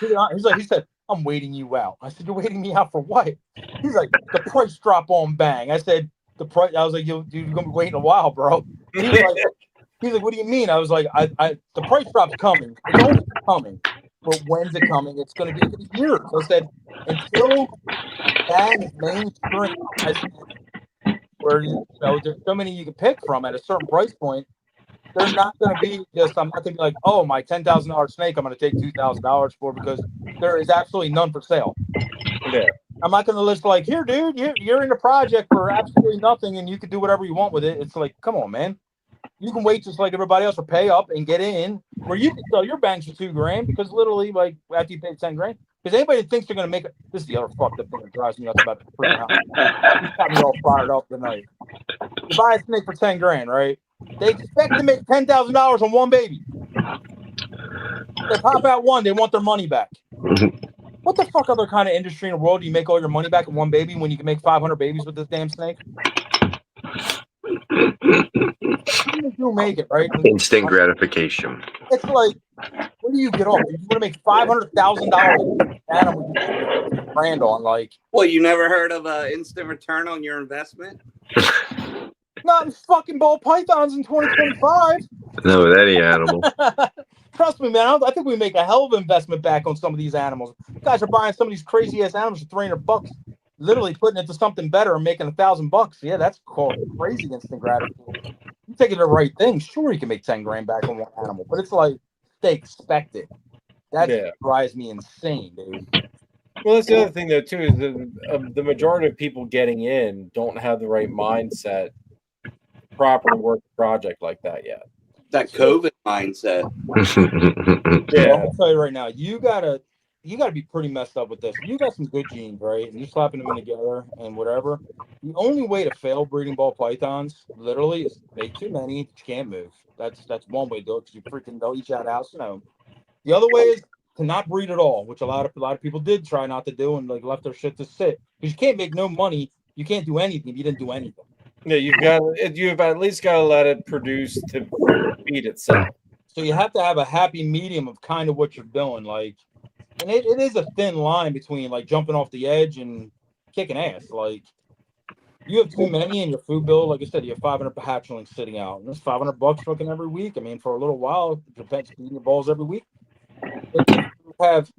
He said, "I'm waiting you out." I said, "You're waiting me out for what?" He's like, "The price drop on Bang." I said, "The price." I was like, "You're gonna be waiting a while, bro." He's like, "What do you mean?" I was like, the price drop's coming. It's always coming. But when's it coming? It's going to be years. I said, until Bang is mainstream, where there's so many you can pick from at a certain price point, they're not going to be just. I'm not going to be like, oh, my $10,000 snake, I'm going to take $2,000 for because there is absolutely none for sale. Yeah. I'm not going to list like, here, dude, you're in a project for absolutely nothing, and you can do whatever you want with it. It's like, come on, man. You can wait just like everybody else or pay up and get in where you can sell your banks for $2,000 because literally, like, after you pay $10,000, because anybody that thinks they're going to make it, this is the other fucked up thing that drives me nuts about the freaking house. He's got me all fired up tonight. You buy a snake for $10,000, right? They expect to make $10,000 on one baby. They pop out one, they want their money back. What the fuck other kind of industry in the world do you make all your money back in one baby when you can make 500 babies with this damn snake? You do make it, right? Instant gratification. It's like, where do you get off? You want to make $500,000 animal you make $50,000 on, like. Well, you never heard of instant return on your investment? Not in fucking ball pythons in 2025. No, with any animal. Trust me, man. I think we make a hell of an investment back on some of these animals. You guys are buying some of these crazy ass animals for $300, literally putting it to something better and making $1,000. Yeah, that's called crazy instant gratification. You take it to the right thing, sure you can make 10 grand back on one animal, but it's like they expect it. That drives me insane, dude. Well, that's the other thing, though, too, is the majority of people getting in don't have the right mindset to properly work a project like that yet. That COVID mindset. Yeah, I'll tell you right now, you gotta be pretty messed up with this. You got some good genes, right? And you're slapping them in together and whatever. The only way to fail breeding ball pythons, literally, is make too many that you can't move. That's one way to do it because you freaking they'll eat you out of house. The other way is to not breed at all, which a lot of people did try not to do and like left their shit to sit because you can't make no money. You can't do anything if you didn't do anything. Yeah, you've at least got to let it produce to feed itself. So you have to have a happy medium of kind of what you're doing, like, and it is a thin line between like jumping off the edge and kicking ass. Like, you have too many in your food bill. Like I said, you have 500 hatchlings sitting out, and that's $500 fucking every week. I mean, for a little while, it depends feeding your balls every week. But if you have,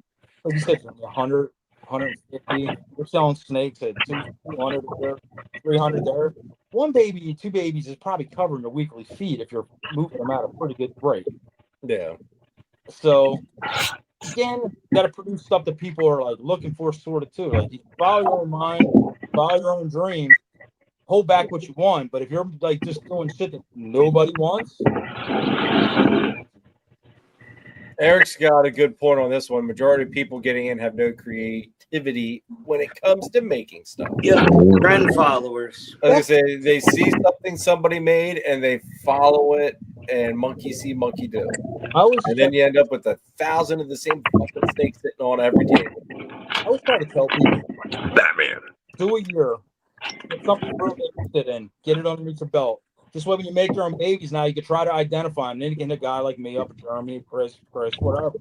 like you said, 100, 150. We're selling snakes at 200 there, 300 there. One baby, two babies is probably covering your weekly feed if you're moving them at a pretty good rate. Yeah. So again, you got to produce stuff that people are like looking for, sort of too. Like, you follow your own mind, follow your own dreams, hold back what you want. But if you're like just doing shit that nobody wants. Eric's got a good point on this one. Majority of people getting in have no creativity when it comes to making stuff. Yeah, trend followers. Like I say, they see something somebody made and they follow it, and monkey see, monkey do. And then you end up with 1,000 of the same fucking snakes sitting on every table. I always try to tell people, Batman. do a year, get something you're really interested in, get it underneath your belt. This way, when you make your own babies now, you can try to identify them. Then you can hit a guy like me up in Germany, Chris, whatever.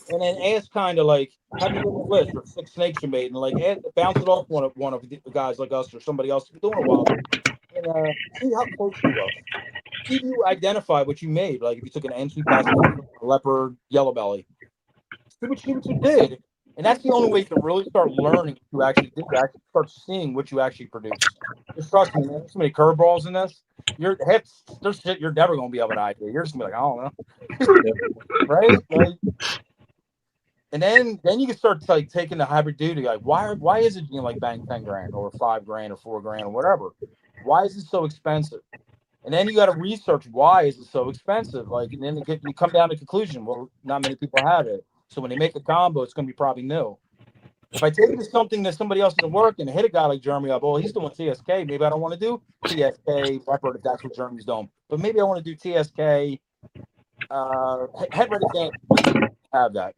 And then ask kind of like, have you a list of 6 snakes you made? And like, bounce it off one of the guys like us or somebody else who's doing a while. And see how close you go. See if you identify what you made. Like if you took an NC pastel, leopard, yellow belly. See what you did. And that's the only way you can really start learning what you actually did. Actually start seeing what you actually produced. Just trust me, man. There's so many curveballs in this. There's shit you're never gonna be able to idea. You're just gonna be like, I don't know, right? Like, and then you can start like taking the hybrid duty. Like, why is it like bang 10 grand or 5 grand or 4 grand or whatever? Why is it so expensive? And then you got to research why is it so expensive. Like, and then you come down to the conclusion. Well, not many people have it. So when they make a combo, it's gonna be probably new. If I take it to something that somebody else isn't working and hit a guy like Jeremy up, he's doing TSK. Maybe I don't want to do TSK leopard if that's what Jeremy's doing. But maybe I want to do TSK head ready can't have that.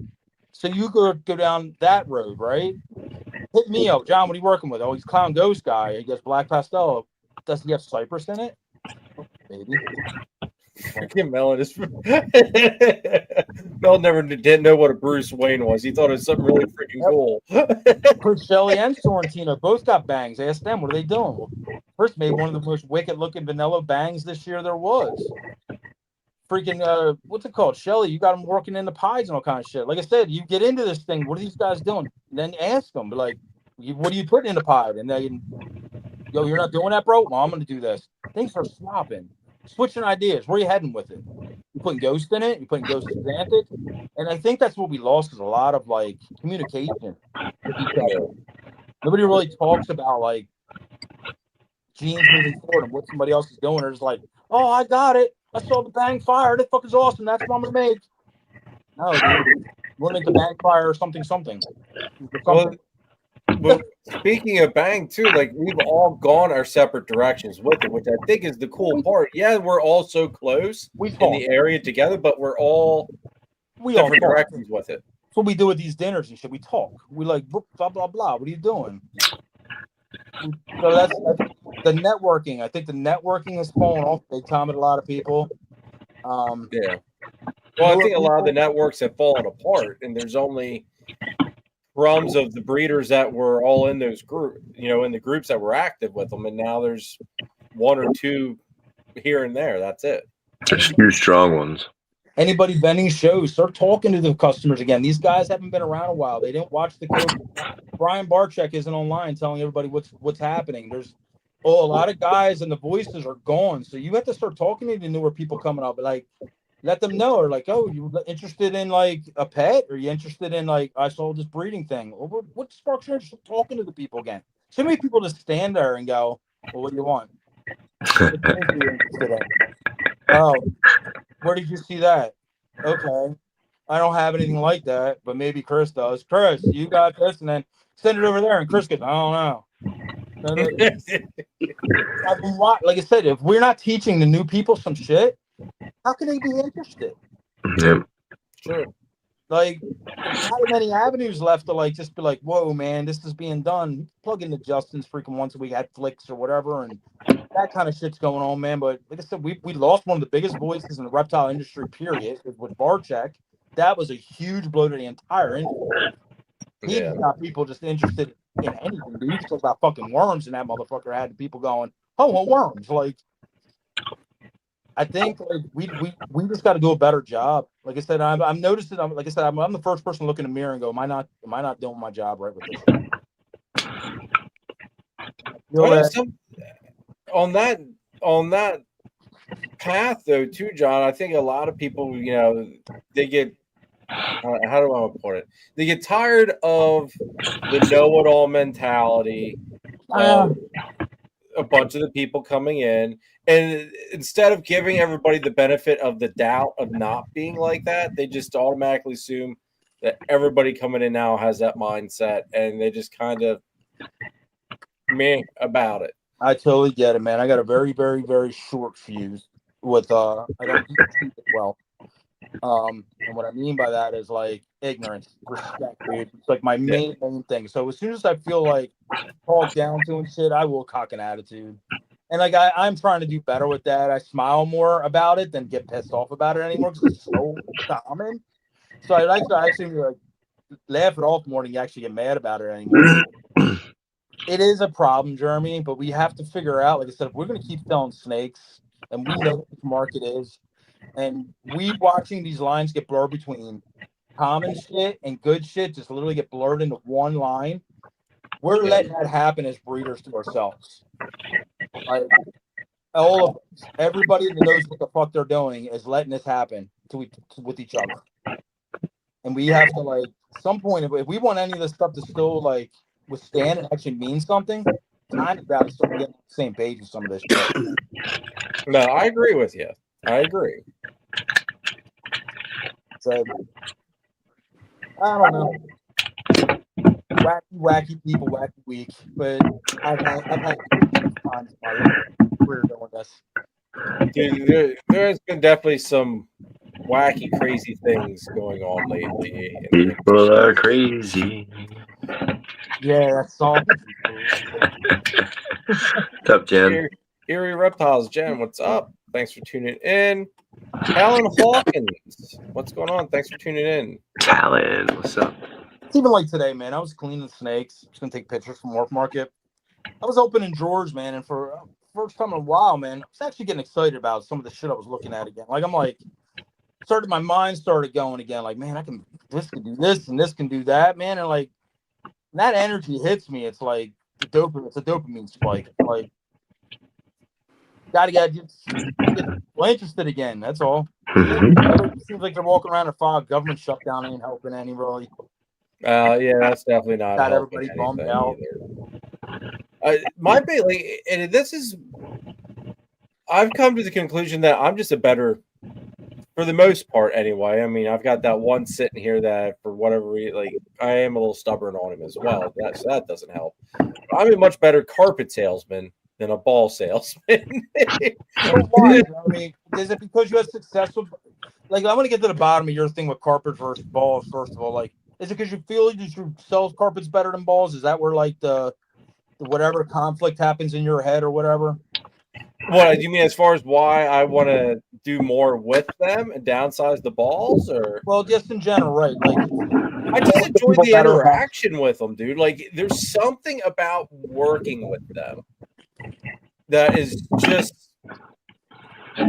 So you could go down that road, right? Hit me up, John. What are you working with? Oh, he's Clown Ghost guy. He gets black pastel. Does he have cypress in it? Maybe. Mel didn't know what a Bruce Wayne was. He thought it was something really freaking cool. Chris Shelley and Sorrentino both got bangs. Ask them, what are they doing? Well, first made one of the most wicked looking vanilla bangs this year there was. Freaking what's it called? Shelley, you got them working in the pies and all kind of shit. Like I said, you get into this thing, what are these guys doing? And then ask them, like, what are you putting in the pie? And they, yo, you're not doing that, bro? Well, I'm gonna do this. Things are swapping. Switching ideas. Where are you heading with it? You putting ghost in it? You putting ghost xanthic? And I think that's what we lost is a lot of like communication with each other. Nobody really talks about like genes moving forward and what somebody else is doing. They're just like, oh, I got it. I saw the bang fire. That fuck is awesome. That's what I'm gonna make. No, dude. You want to make the bang fire or something. Well, speaking of bang too, like we've all gone our separate directions with it, which I think is the cool part. Yeah, we're all so close in the area together, but we're all different directions with it. That's what we do at these dinners and shit. We talk. We like blah blah blah. What are you doing? So that's the networking. I think the networking is falling off big time with a lot of people. Yeah. Well, I newer think a lot of the people- networks have fallen apart, and there's only crumbs of the breeders that were all in those group, in the groups that were active with them, and now there's one or two here and there. That's it. There's a few strong ones. Anybody vending shows, start talking to the customers again. These guys haven't been around a while. They didn't watch the code. Brian Barczyk isn't online telling everybody what's happening. There's a lot of guys and the voices are gone. So you have to start talking to the newer people coming up. Like, let them know, or like, oh, you interested in like a pet? Or you interested in like, I saw this breeding thing? Or what sparks your interest in talking to the people again? So many people just stand there and go, well, what do you want? What things are you interested in? Oh, where did you see that? Okay. I don't have anything like that, but maybe Chris does. Chris, you got this, and then send it over there. And Chris goes, I don't know. I mean, like I said, if we're not teaching the new people some shit, how can they be interested? Yep. Sure. Like, there's not many avenues left to like just be like, whoa, man, this is being done. Plug into Justin's freaking once a week at Flicks or whatever, and that kind of shit's going on, man. But like I said, we lost one of the biggest voices in the reptile industry, period, with Barczyk. That was a huge blow to the entire industry. He Yeah. got people just interested in anything. Dude. You could talk about fucking worms, and that motherfucker had people going, oh, worms. Like, I think like we just got to do a better job. Like I said, I'm noticing. Like I said, I'm the first person to look in the mirror and go, am I not doing my job right with this? On that path though too, John, I think a lot of people, they get, how do I put it? They get tired of the know-it-all mentality of a bunch of the people coming in, and instead of giving everybody the benefit of the doubt of not being like that, they just automatically assume that everybody coming in now has that mindset, and they just kind of meh about it. I totally get it, man. I got a very, very, very short fuse with I don't treat it well. And what I mean by that is like ignorance, respect, dude. It's like my main thing. So as soon as I feel like talked down to and shit, I will cock an attitude. And like I'm trying to do better with that. I smile more about it than get pissed off about it anymore because it's so common. So I like to actually like laugh it off more than you actually get mad about it anymore. It is a problem, Jeremy, but we have to figure out, like I said, if we're going to keep selling snakes, and we know what the market is, and we watching these lines get blurred between common shit and good shit, just literally get blurred into one line, we're letting that happen as breeders to ourselves. Like, all of us, everybody that knows what the fuck they're doing is letting this happen with each other. And we have to, like, some point, if we want any of this stuff to still, like, withstand and actually mean something, kind of got to start getting on the same page with some of this shit. No, I agree with you. I agree. So, I don't know. Wacky people, wacky week. But I've had times in my career doing this. Dude, there's been definitely some wacky, crazy things going on lately. People are crazy. Yeah, that song. What's up, Jen? Erie Reptiles, Jen, what's up? Thanks for tuning in. Talon Hawkins, what's going on? Thanks for tuning in. Talon, what's up? It's even like today, man. I was cleaning snakes. Just gonna take pictures from Wharf Market. I was opening drawers, man, and for first time in a while, man, I was actually getting excited about some of the shit I was looking at again. Like my mind started going again. Like, man, this can do this and this can do that, man. And like that energy hits me. It's like it's a dopamine spike. Like, gotta get interested again. That's all. It seems like they're walking around in fog. Government shutdown ain't helping any really. Yeah, that's definitely not Got helping everybody bummed out. My big, like, and this is, I've come to the conclusion that I'm just a better, for the most part anyway. I mean, I've got that one sitting here that for whatever reason, like, I am a little stubborn on him as well. So that doesn't help. I'm a much better carpet salesman than a ball salesman. Why? I mean, is it because you had successful? Like, I want to get to the bottom of your thing with carpet versus balls. First of all, like, Is it because you feel you should sell carpets better than balls? Is that where like the whatever conflict happens in your head or whatever? What you mean as far as why I want to do more with them and downsize the balls, or Well, just in general, right? Like I just enjoy people the better about- interaction with them, dude. Like there's something about working with them that is just,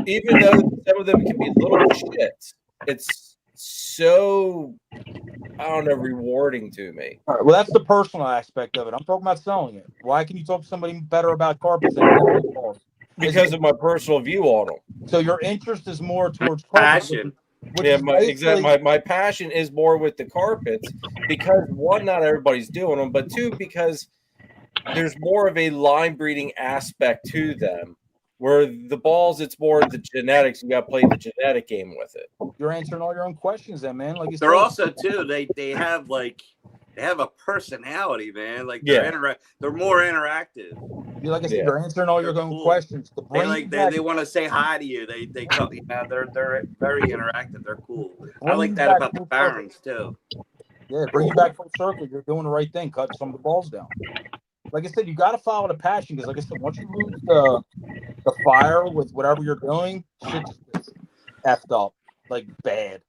even though some of them can be little shits, it's so, I don't know, rewarding to me. All right, well, that's the personal aspect of it. I'm talking about selling it. Why can you talk to somebody better about carpets than balls? Because of my personal view on them. So your interest is more towards carpets, Passion. which Yeah, is my basically- my passion is more with the carpets because one, not everybody's doing them, but two, because there's more of a line breeding aspect to them. Where the balls, it's more the genetics. You got to play the genetic game with it. You're answering all your own questions, then, man. Like you They're said. also too. They have like they have a personality, man. Like they're they're more interactive. Like I said, Yeah. you're answering all your They're own cool. questions. To They bring like you back, they want to say hi to you. They come, you know, they're very interactive. They're cool. I bring like you that back about the full Barons too. Yeah, bring you back full circle. You're doing the right thing, cutting some of the balls down. Like I said, you got to follow the passion because, like I said, once you lose the fire with whatever you're doing, shit's effed up, like bad.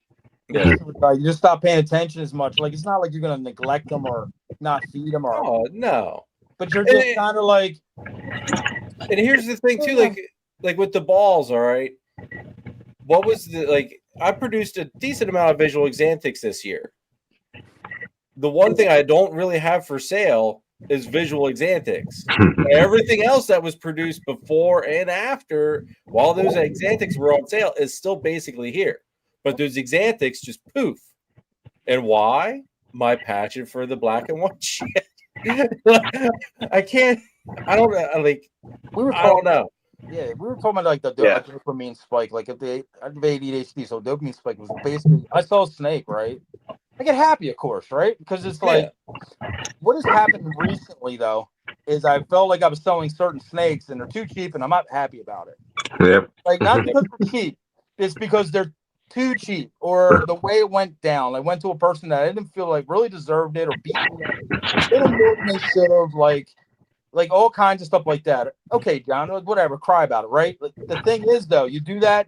Yeah. You just stop paying attention as much. Like it's not like you're gonna neglect them or not feed them, or Oh no. but you're just kind of like. And here's the thing too, like with the balls, all right. What was the like? I produced a decent amount of visual exantics this year. The one thing I don't really have for sale is visual exantics. Everything else that was produced before and after, while those exantics were on sale, is still basically here. But those exantics just poof. And why? My passion for the black and white shit. I can't. I don't know. Like I don't know. Yeah, we were talking about like the Yeah. dopamine spike, like if they have ADHD, so dopamine spike was basically I saw a snake, right? I get happy, of course, right? Because it's like what has happened recently though is I felt like I was selling certain snakes and they're too cheap and I'm not happy about it. Yep. Like not because they're cheap, it's because they're too cheap or the way it went down. I went to a person that I didn't feel like really deserved it or beat me up. They don't more than they should have, like all kinds of stuff like that. Okay, John, whatever, cry about it, right? Like, the thing is, though, you do that,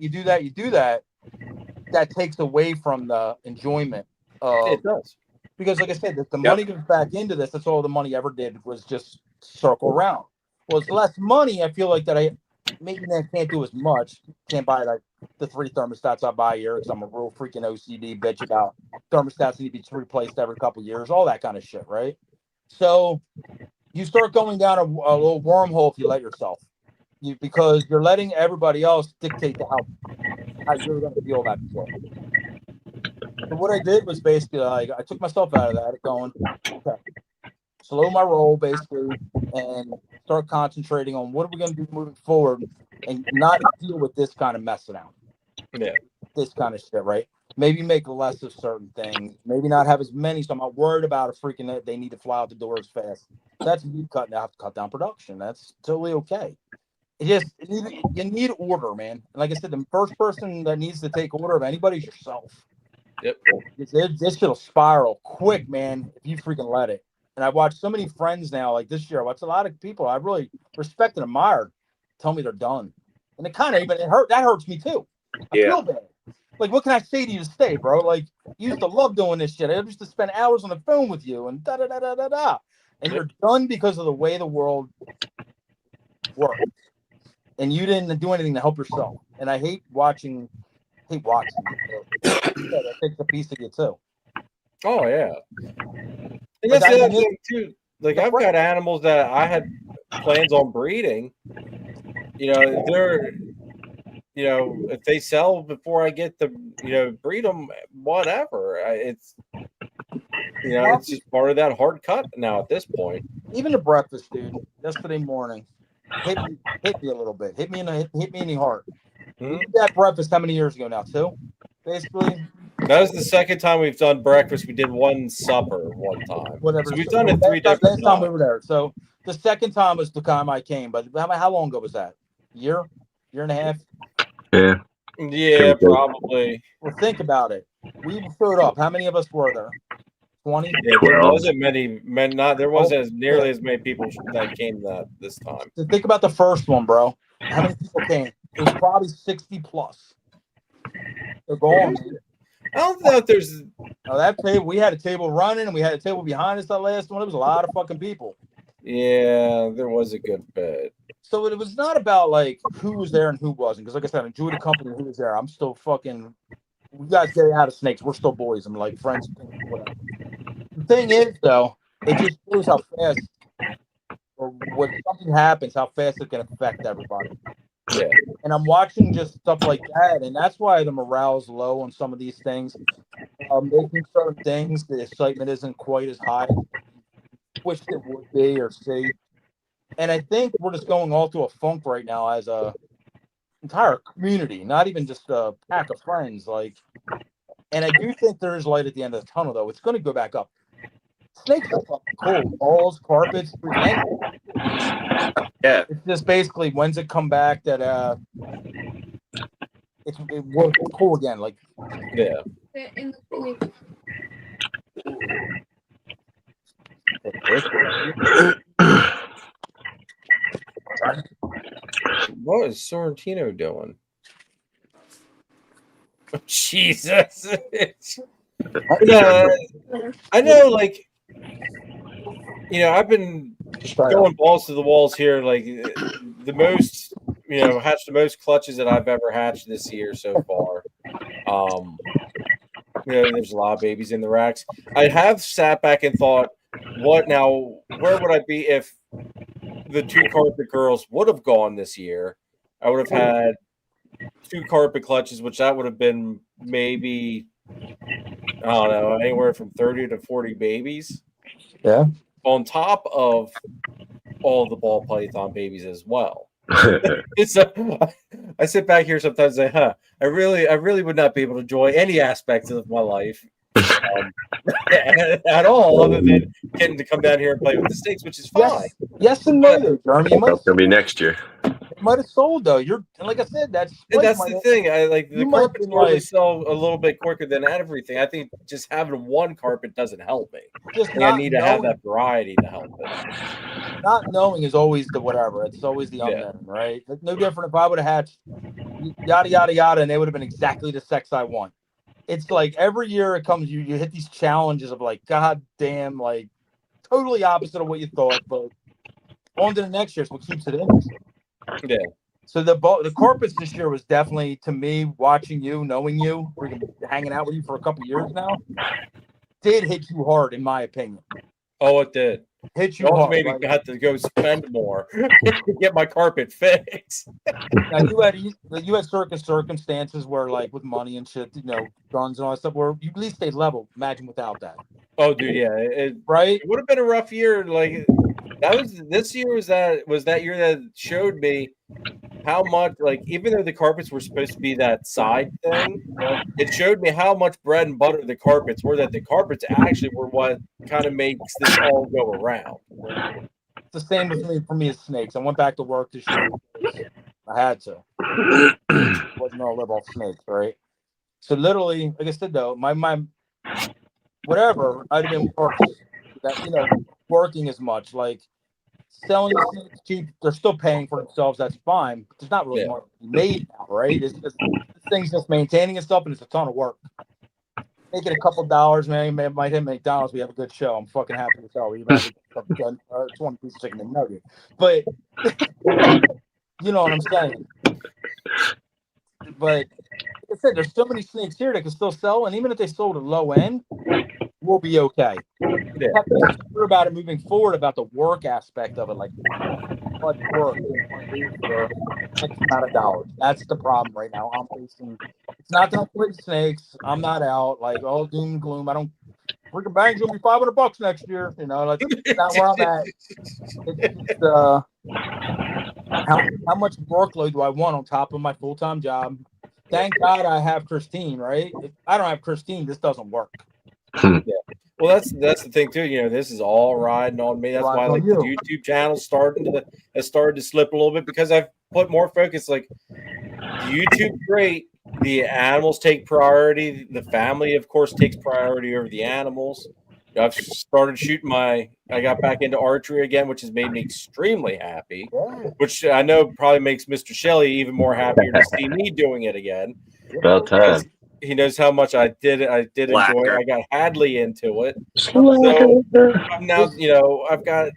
that takes away from the enjoyment. It does. Because, like I said, if the money goes back into this, that's all the money ever did was just circle around. Well, it's less money. I feel like that I can't do as much. Can't buy like the 3 thermostats I buy here because I'm a real freaking OCD bitch about thermostats need to be replaced every couple of years, all that kind of shit, right? So you start going down a little wormhole if you let yourself, because you're letting everybody else dictate to how you're going to feel about it. So what I did was basically like I took myself out of that, going okay, slow my roll basically, and start concentrating on what are we going to do moving forward, and not deal with this kind of messing out. Yeah. This kind of shit, right? Maybe make less of certain things. Maybe not have as many. So I'm not worried about a freaking they need to fly out the door as fast. That's me cutting out, cut down production. That's totally okay. It just you need order, man. And like I said, the first person that needs to take order of anybody is yourself. Yep. This shit'll spiral quick, man, if you freaking let it. And I've watched so many friends now, like this year, I watched a lot of people I really respect and admired tell me they're done. And it kind of even that hurts me too. I feel bad. Like, what can I say to you to stay, bro? Like, you used to love doing this shit. I used to spend hours on the phone with you and da da da da da da. And you're done because of the way the world works. And you didn't do anything to help yourself. And I hate watching you. That takes a piece of you too. Oh yeah. And that's the other thing too. Like I've got animals that I had plans on breeding. You know, they're if they sell before I get to breed them, whatever. It's it's just part of that hard cut now at this point. Even the breakfast, dude. Yesterday morning, hit me a little bit. Hit me in the heart. We did that breakfast how many years ago now? 2, basically. That was the second time we've done breakfast. We did one supper one time. Whatever. So we've done it 3 different times. Last time we times. were there. So the second time was the time I came. But how long ago was that? Year and a half? Yeah. Yeah, probably. Well, think about it. We showed up. How many of us were there? 20. Yeah, there 12. wasn't many men. Not there wasn't as nearly as many people that came that this time. So think about the first one, bro. How many people came? It was probably 60 plus. They're gone, man. I don't know if there's. Now that table, we had a table running and we had a table behind us that last one. It was a lot of fucking people. Yeah, there was a good bit. So it was not about like who was there and who wasn't. Because like I said, I enjoyed the company and who was there. I'm still fucking. We guys get out of snakes. We're still boys. I'm like friends. Whatever. The thing is, though, it just shows how fast, or when something happens, how fast it can affect everybody. Yeah. And I'm watching just stuff like that, and that's why the morale's low on some of these things. Making certain things, the excitement isn't quite as high as wish it would be or see. And I think we're just going all through a funk right now as a entire community, not even just a pack of friends. Like, and I do think there is light at the end of the tunnel, though. It's going to go back up. Snakes are fucking cool. Balls, carpets, anything. Yeah. It's just basically when's it come back that we're cool again. Like, Yeah. What is Sorrentino doing? Jesus. I know, like, you know, I've been going balls to the walls here. Like, the most, you know, hatched the most clutches that I've ever hatched this year so far. You know, there's a lot of babies in the racks. I have sat back and thought, what now? Where would I be if the two carpet girls would have gone this year? I would have had 2 carpet clutches, which that would have been maybe, I don't know, anywhere from 30 to 40 babies. Yeah. On top of all the ball python babies as well. So I sit back here sometimes and say, I really would not be able to enjoy any aspects of my life at all, other than getting to come down here and play with the snakes, which is fine. Yes and no, Jeremy. You That's gonna be next year. might have sold though. Like I said, that's the thing. I like the you might carpets be normally like- sell a little bit quicker than everything. I think just having one carpet doesn't help me. just I need to have that variety to help it. Not knowing is always the whatever. It's always the unknown, right? Like no different if I would have hatched yada yada yada, and they would have been exactly the sex I want. It's like every year it comes, you hit these challenges of like, god damn, like totally opposite of what you thought, but on to the next year is what keeps it interesting. Yeah. So the carpets this year was definitely, to me, watching you, knowing you, we're gonna be hanging out with you for a couple years now, did hit you hard, in my opinion. Oh, it did. Hit you You also hard. made me Like, have to go spend more to get my carpet fixed. now you had certain circumstances where, like with money and shit, you know, guns and all that stuff, where you at least stayed level. Imagine without that, Oh, dude, yeah, it right? would have been a rough year. Like this year was that year that showed me how much, like, even though the carpets were supposed to be that side thing, it showed me how much bread and butter the carpets were. That the carpets actually were what kind of makes this all go around. It's the same with me for me as snakes. I went back to work this year. I had to. Wasn't gonna live off snakes, right? So literally, like I said though, my whatever, I'd have been worse. That, you know, working as much, like selling snakes cheap, they're still paying for themselves, that's fine, but there's not really more to be made now, right? It's just this thing's just maintaining itself, and it's a ton of work. Making a couple dollars, man, might hit McDonald's, we have a good show. I'm fucking happy to tell you, even have 20 pieces of chicken and nugget. But you know what I'm saying. But like I said, there's so many snakes here that can still sell, and even if they sold at low end, we'll be okay. You have to be sure about it moving forward, about the work aspect of it, like much work for X amount of dollars. That's the problem right now. I'm facing. It's not that I'm quitting snakes. I'm not out like all doom and gloom. I don't. Freaking bang's gonna be $500 next year. You know, that's not where I'm at. It's just, how much workload do I want on top of my full-time job? Thank God I have Christine, right? If I don't have Christine, this doesn't work. Yeah. Well, that's the thing too. You know, this is all riding on me. That's why, like, the YouTube channel has started to slip a little bit, because I've put more focus. Like, YouTube's great. The animals take priority. The family, of course, takes priority over the animals. I've started shooting I got back into archery again, which has made me extremely happy. Yeah. Which I know probably makes Mr. Shelley even more happier to see me doing it again. About time. He knows how much I did enjoy it. Blacker. I got Hadley into it. So now, I've got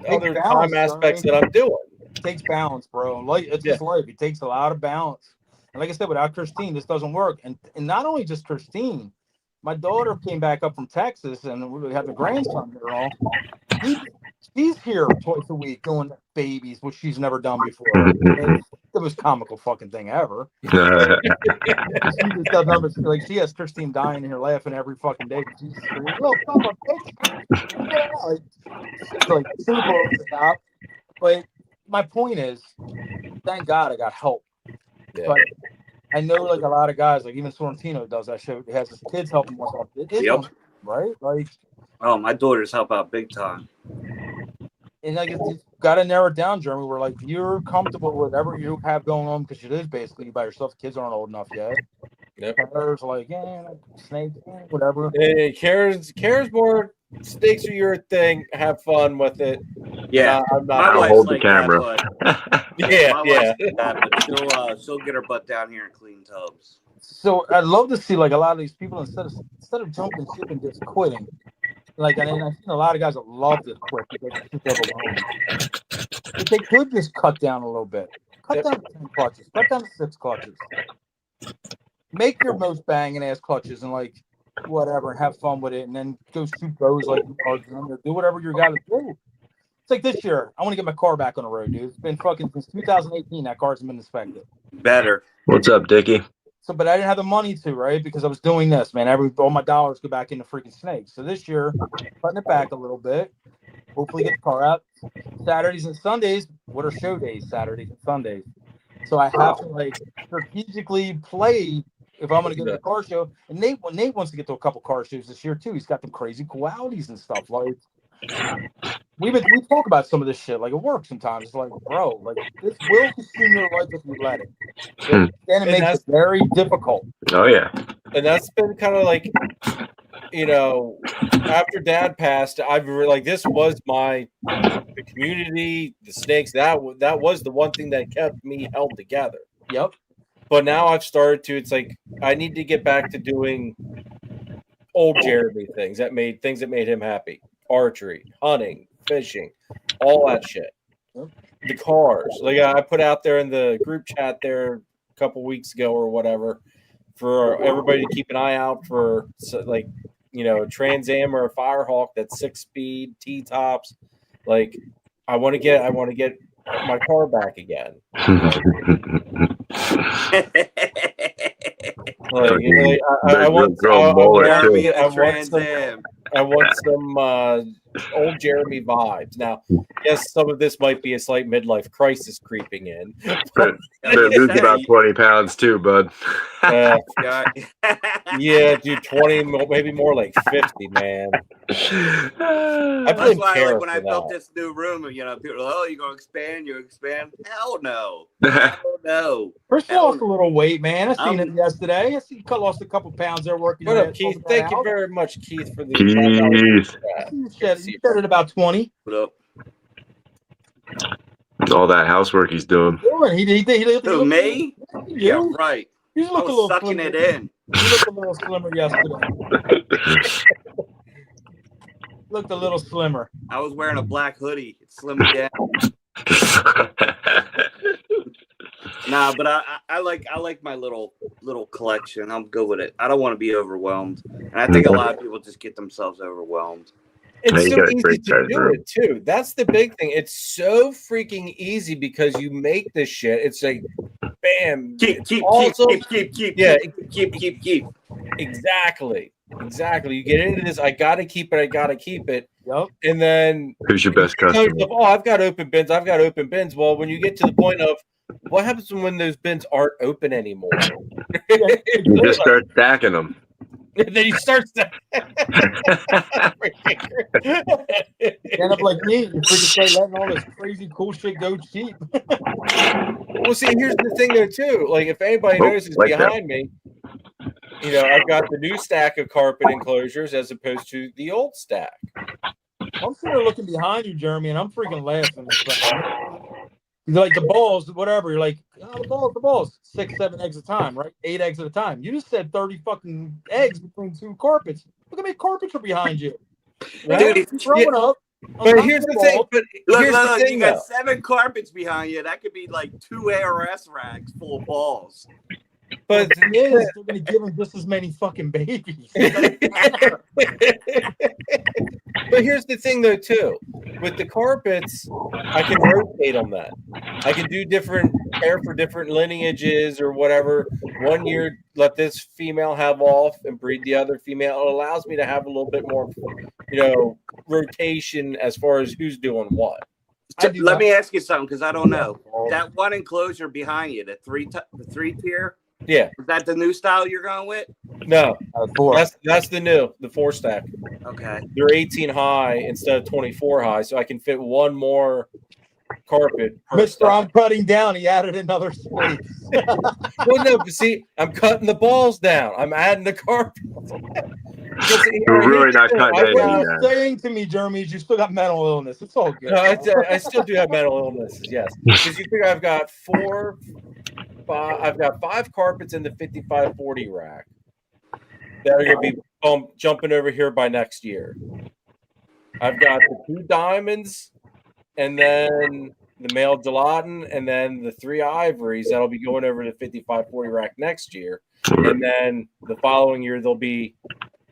other time aspects that I'm doing. It takes balance, bro. Like it's just life. It takes a lot of balance. And like I said, without Christine, this doesn't work. And not only just Christine, my daughter came back up from Texas, and we have a grandson here. All she's here twice a week doing babies, which she's never done before. It's the most comical fucking thing ever. She just does numbers, like she has Christine dying here laughing every fucking day. She's screaming, "Little son of a bitch!" It's like super over the top. But my point is, thank God I got help. Yeah. But I know like a lot of guys, like even Sorrentino does that show. He has his kids helping him out. It is right? Like, oh, my daughters help out big time. And like you got to narrow it down, Jeremy. Where like you're comfortable with whatever you have going on because it is basically by yourself. Kids aren't old enough yet. Yep. There's like snakes, whatever. Hey, cares more. Snakes are your thing. Have fun with it. Yeah, I'm not. my I'll wife's hold the like camera. That, but, Yeah, my wife's like that, but she'll get her butt down here and clean tubs. So I'd love to see like a lot of these people instead of jumping ship and just quitting. Like, and I've seen a lot of guys that love to quit because it's just overwhelming. If they could just cut down a little bit, cut down to 10 clutches, cut down to 6 clutches. Make your most banging ass clutches and like whatever, and have fun with it, and then go shoot those like you are doing, or do whatever you got to do. It's like this year, I want to get my car back on the road, dude. It's been fucking since 2018. That car's been inspected. Better. What's up, Dickie? So, but I didn't have the money to, right? Because I was doing this, man. All my dollars go back into freaking snakes. So this year, cutting it back a little bit. Hopefully, get the car out. Saturdays and Sundays. What are show days? Saturdays and Sundays. So I have to like strategically play if I'm going to go to a car show. And Nate wants to get to a couple car shows this year too. He's got them crazy cool Audis and stuff. Like we talk about some of this shit like at work sometimes. It's like, bro, like this will consume your life if you let it. Then it makes it very difficult. Oh yeah. And that's been kind of like, after Dad passed, I've really like this was the community, the snakes. That was the one thing that kept me held together. Yep. But now I've started to. It's like I need to get back to doing old Jeremy things that made him happy. Archery, hunting, fishing, all that shit. The cars, like I put out there in the group chat there a couple weeks ago or whatever, for everybody to keep an eye out for, like, a Trans Am or a Firehawk that's 6-speed T-tops. Like, I want to get my car back again. I want some old Jeremy vibes. Now, yes, some of this might be a slight midlife crisis creeping in. But lose about 20 pounds too, bud. Yeah, dude, 20, maybe more like 50, man. I That's why, like, when I built this new room, people are like, "Oh, you gonna expand? You expand?" Hell no. Hell no. First, lost a little weight, man. I seen it yesterday. I see you lost a couple pounds there working. What up, Keith? Thank you very much, Keith, for the. You said it about 20. What up? All that housework he's doing. Who, me? Yeah, right. You look a little sucking slimmer. it in. You looked a little slimmer yesterday. Looked a little slimmer. I was wearing a black hoodie. It slimmed me down. Nah, but I like my little collection. I'm good with it. I don't want to be overwhelmed, and I think a lot of people just get themselves overwhelmed. It's so easy to do it too. That's the big thing. It's so freaking easy because you make this shit. It's like, bam. Keep. Yeah, keep. Exactly. You get into this. I gotta keep it. Yep. And then who's your best customer? I've got open bins. Well, when you get to the point of what happens when those bins aren't open anymore? You just start stacking them. And then you start End up like me. You freaking start letting all this crazy cool shit go cheap. Well, see, here's the thing though too. Like, if anybody notices behind me, I've got the new stack of carpet enclosures as opposed to the old stack. I'm sitting there looking behind you, Jeremy, and I'm freaking laughing. You're like the balls, whatever. You're like, oh, the balls. 6, 7 eggs at a time, right? 8 eggs at a time. You just said 30 fucking eggs between 2 carpets. Look how many carpets are behind you. Dude, Right? Growing up. But here's the thing. But here's the thing, you got 7 carpets behind you. That could be like 2 ARS racks full of balls. But the thing is, they're going to give them just as many fucking babies. But here's the thing, though, too. With the carpets, I can rotate them then. I can do different pair for different lineages or whatever. 1 year, let this female have off and breed the other female. It allows me to have a little bit more, rotation as far as who's doing what. Let me ask you something, because I don't know. That one enclosure behind you, the three tier. Yeah. Is that the new style you're going with? No. 4. That's the 4-stack. Okay. They're 18 high instead of 24 high, so I can fit one more carpet per Mr. stack. I'm cutting down. He added another space. Well, no, but see, I'm cutting the balls down. I'm adding the carpet. We're really not cutting What anything you're down. saying to me, Jeremy, is you still got mental illness. It's all good. No, I still do have mental illnesses, yes. Because you figure I've got 5 carpets in the 5540 rack that are going to be jumping over here by next year. I've got the 2 diamonds, and then the male gelatin, and then the 3 ivories that'll be going over to the 5540 rack next year. And then the following year they'll be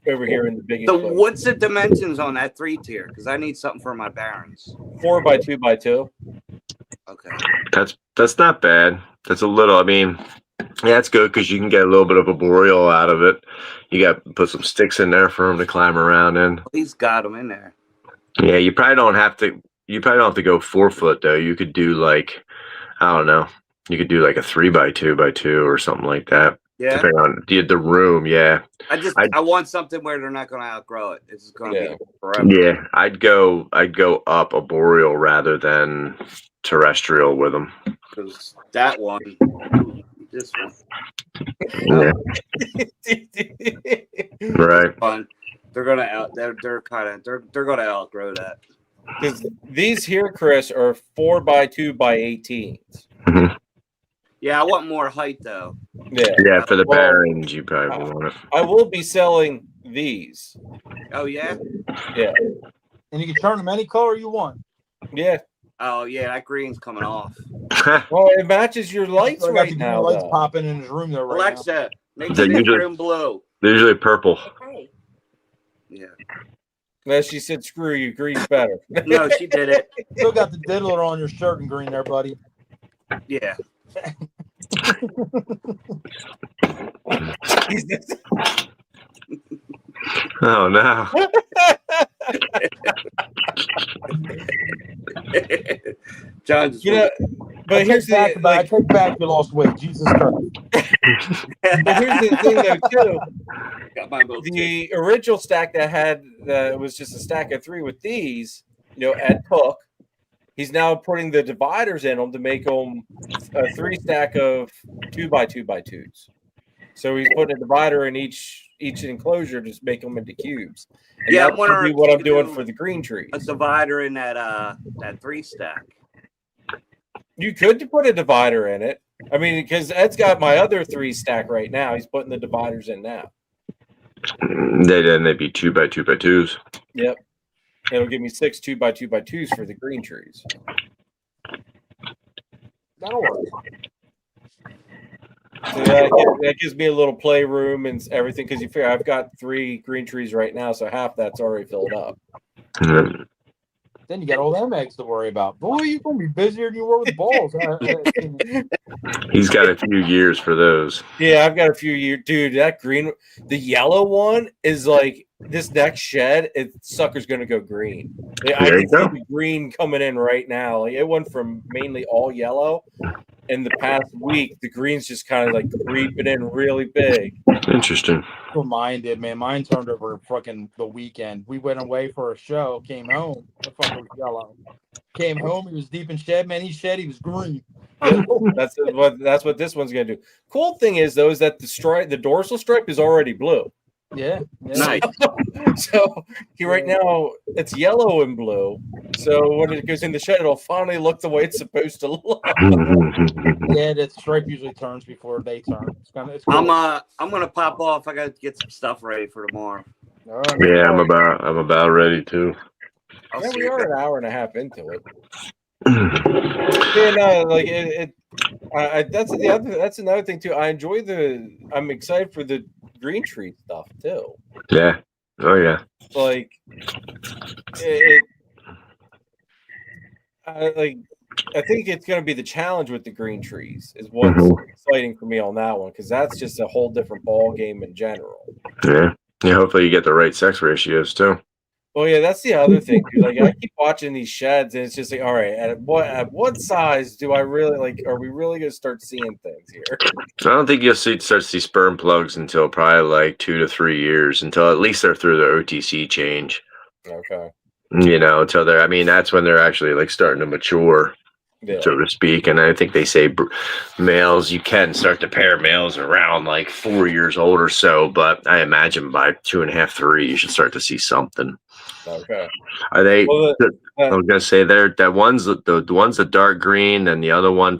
over here in the big. So what's the dimensions on that 3 tier? Because I need something for my barons. 4 by 2 by 2. Okay. That's not bad. That's a little. I mean, yeah, it's good because you can get a little bit of a boreal out of it. You got to put some sticks in there for him to climb around in. He's got them in there. Yeah, you probably don't have to. You probably don't have to go 4 foot though. You could do like, I don't know. You could do like a 3 by 2 by 2 or something like that. Yeah. Depending on the room. Yeah. I want something where they're not going to outgrow it. It's going to be forever. Yeah, I'd go up a boreal rather than terrestrial with them. Because that one, this Yeah. Right. one, they're gonna they're gonna outgrow that. Because these here, Chris, are 4 by 2 by 18s. Mhm. Yeah, I want more height though. Yeah, for the barons, you probably want it. I will be selling these. Oh yeah. Yeah. And you can turn them any color you want. Yeah. Oh yeah, that green's coming off. Well, it matches your lights I got right the now. lights though. popping in his room there right Alexa, make They're the usually- room blue. They're usually purple. Yeah. No, she said, "Screw you, green's better." No, she did it. now. Still got the diddler on your shirt in green there, buddy. Yeah. Oh no. John just but here's I the take back you lost weight. Jesus Christ. but here's the thing though too. got my little The original stack that had was just a stack of 3 with these, at Cook. He's now putting the dividers in them to make them a 3 stack of 2 by 2 by 2s. So he's putting a divider in each enclosure to make them into cubes. And Yeah, that's I'm wondering what if I'm you doing do for the green trees. a divider in that 3 stack. You could put a divider in it. I mean, because Ed's got my other 3 stack right now. He's putting the dividers in now. They'd be 2 by 2 by 2s. Yep. It'll give me 6 2 by 2 by 2s for the green trees. That'll work. So that gives me a little playroom and everything. Because you figure I've got 3 green trees right now, so half that's already filled up. Mhm. Then you got all them eggs to worry about. Boy, you're gonna be busier than you were with balls. He's got a few years for those. Yeah, I've got a few years. Dude, that green, the yellow one is like this next shed. Sucker's going to go green. I There can you see go. the green coming in right now. Like, it went from mainly all yellow. In the past week, the green's just kind of like creeping in really big. Interesting. Well, mine did, man. Mine turned over fucking the weekend. We went away for a show, came home. The fucker was yellow. Came home, he was deep in shed, man. He shed, he was green. That's what this one's gonna do. Cool thing is though is that the dorsal stripe is already blue. Yeah. Nice. So right now it's yellow and blue. So when it goes in the shed, it'll finally look the way it's supposed to look. Yeah, that stripe usually turns before they turn. It's cool. I'm gonna pop off. I gotta get some stuff ready for tomorrow. All right. Yeah, I'm about ready too. I'll Yeah, see we you are guys. an hour and a half into it. Yeah, no, like that's another thing too. I'm excited for the green tree stuff too. Yeah. Oh yeah. Like I think it's going to be the challenge with the green trees is what's exciting for me on that one because that's just a whole different ball game in general. Yeah. Yeah. Hopefully you get the right sex ratios too. Oh yeah, that's the other thing. Too. Like I keep watching these sheds, and it's just like, all right, at what size do I really like? Are we really going to start seeing things here? I don't think you'll start to see sperm plugs until probably like 2 to 3 years, until at least they're through the OTC change. Okay. Until they're. I mean, that's when they're actually like starting to mature, so to speak. And I think they say males, you can start to pair males around like 4 years old or so, but I imagine by 2.5, 3, you should start to see something. Okay. Are they? Well, I was gonna say that one's the one's the dark green, and the other one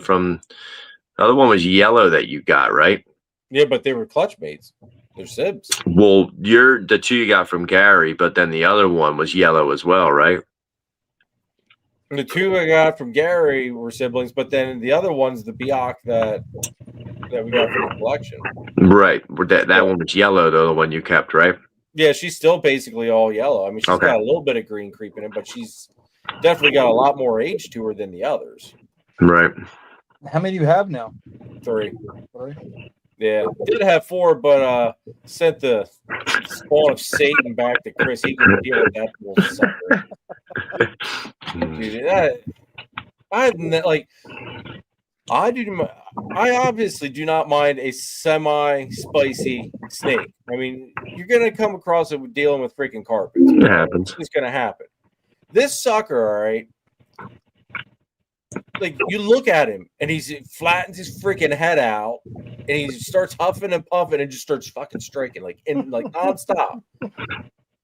was yellow that you got, right? Yeah, but they were clutch mates. They're sibs. Well, you're the two you got from Gary, but then the other one was yellow as well, right? And the two I got from Gary were siblings, but then the other one's the Biak that we got from the collection. Right. That one was yellow, though, the one you kept, right? Yeah, she's still basically all yellow. I mean, she's got a little bit of green creeping in, but she's definitely got a lot more age to her than the others. Right. How many do you have now? 3. Yeah, did have 4, but sent the spawn of Satan back to Chris. He can deal with that little sucker. Dude, I obviously do not mind a semi-spicy snake. I mean, you're gonna come across it with dealing with freaking carpets. It happens. It's gonna happen. This sucker, all right. Like you look at him and he flattens his freaking head out and he starts huffing and puffing and just starts fucking striking like nonstop.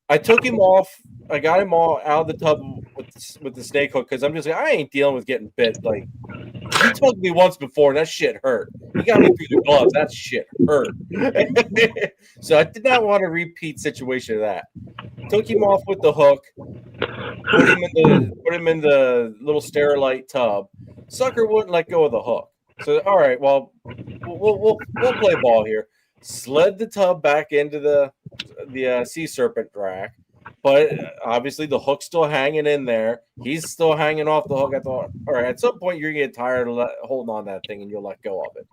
I took him off. I got him all out of the tub with the snake hook because I'm just like I ain't dealing with getting bit. Like he tugged me once before and that shit hurt. He got me through the gloves. That shit hurt. So I did not want a repeat situation of that. Took him off with the hook. Put him in the little Sterilite tub. Sucker wouldn't let go of the hook. So all right, well we'll play ball here. Slid the tub back into the sea serpent rack, but obviously the hook's still hanging in there. He's still hanging off the hook. I thought, all right, at some point you're gonna get tired of holding on that thing and you'll let go of it.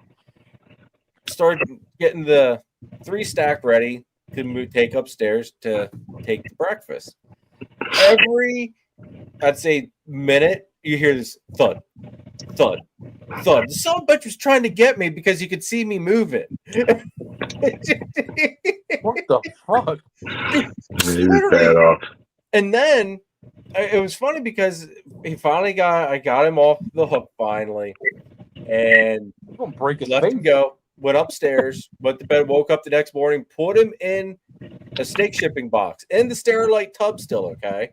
Started getting the 3 stack ready to take upstairs to take the breakfast. Every, I'd say, minute, you hear this thud, thud, thud. The son of a bitch was trying to get me because he could see me moving. What the fuck? And then it was funny because I got him off the hook finally, and You're gonna break his let face. him go. Went upstairs, went to bed, woke up the next morning, put him in a snake shipping box in the Sterilite tub still, okay?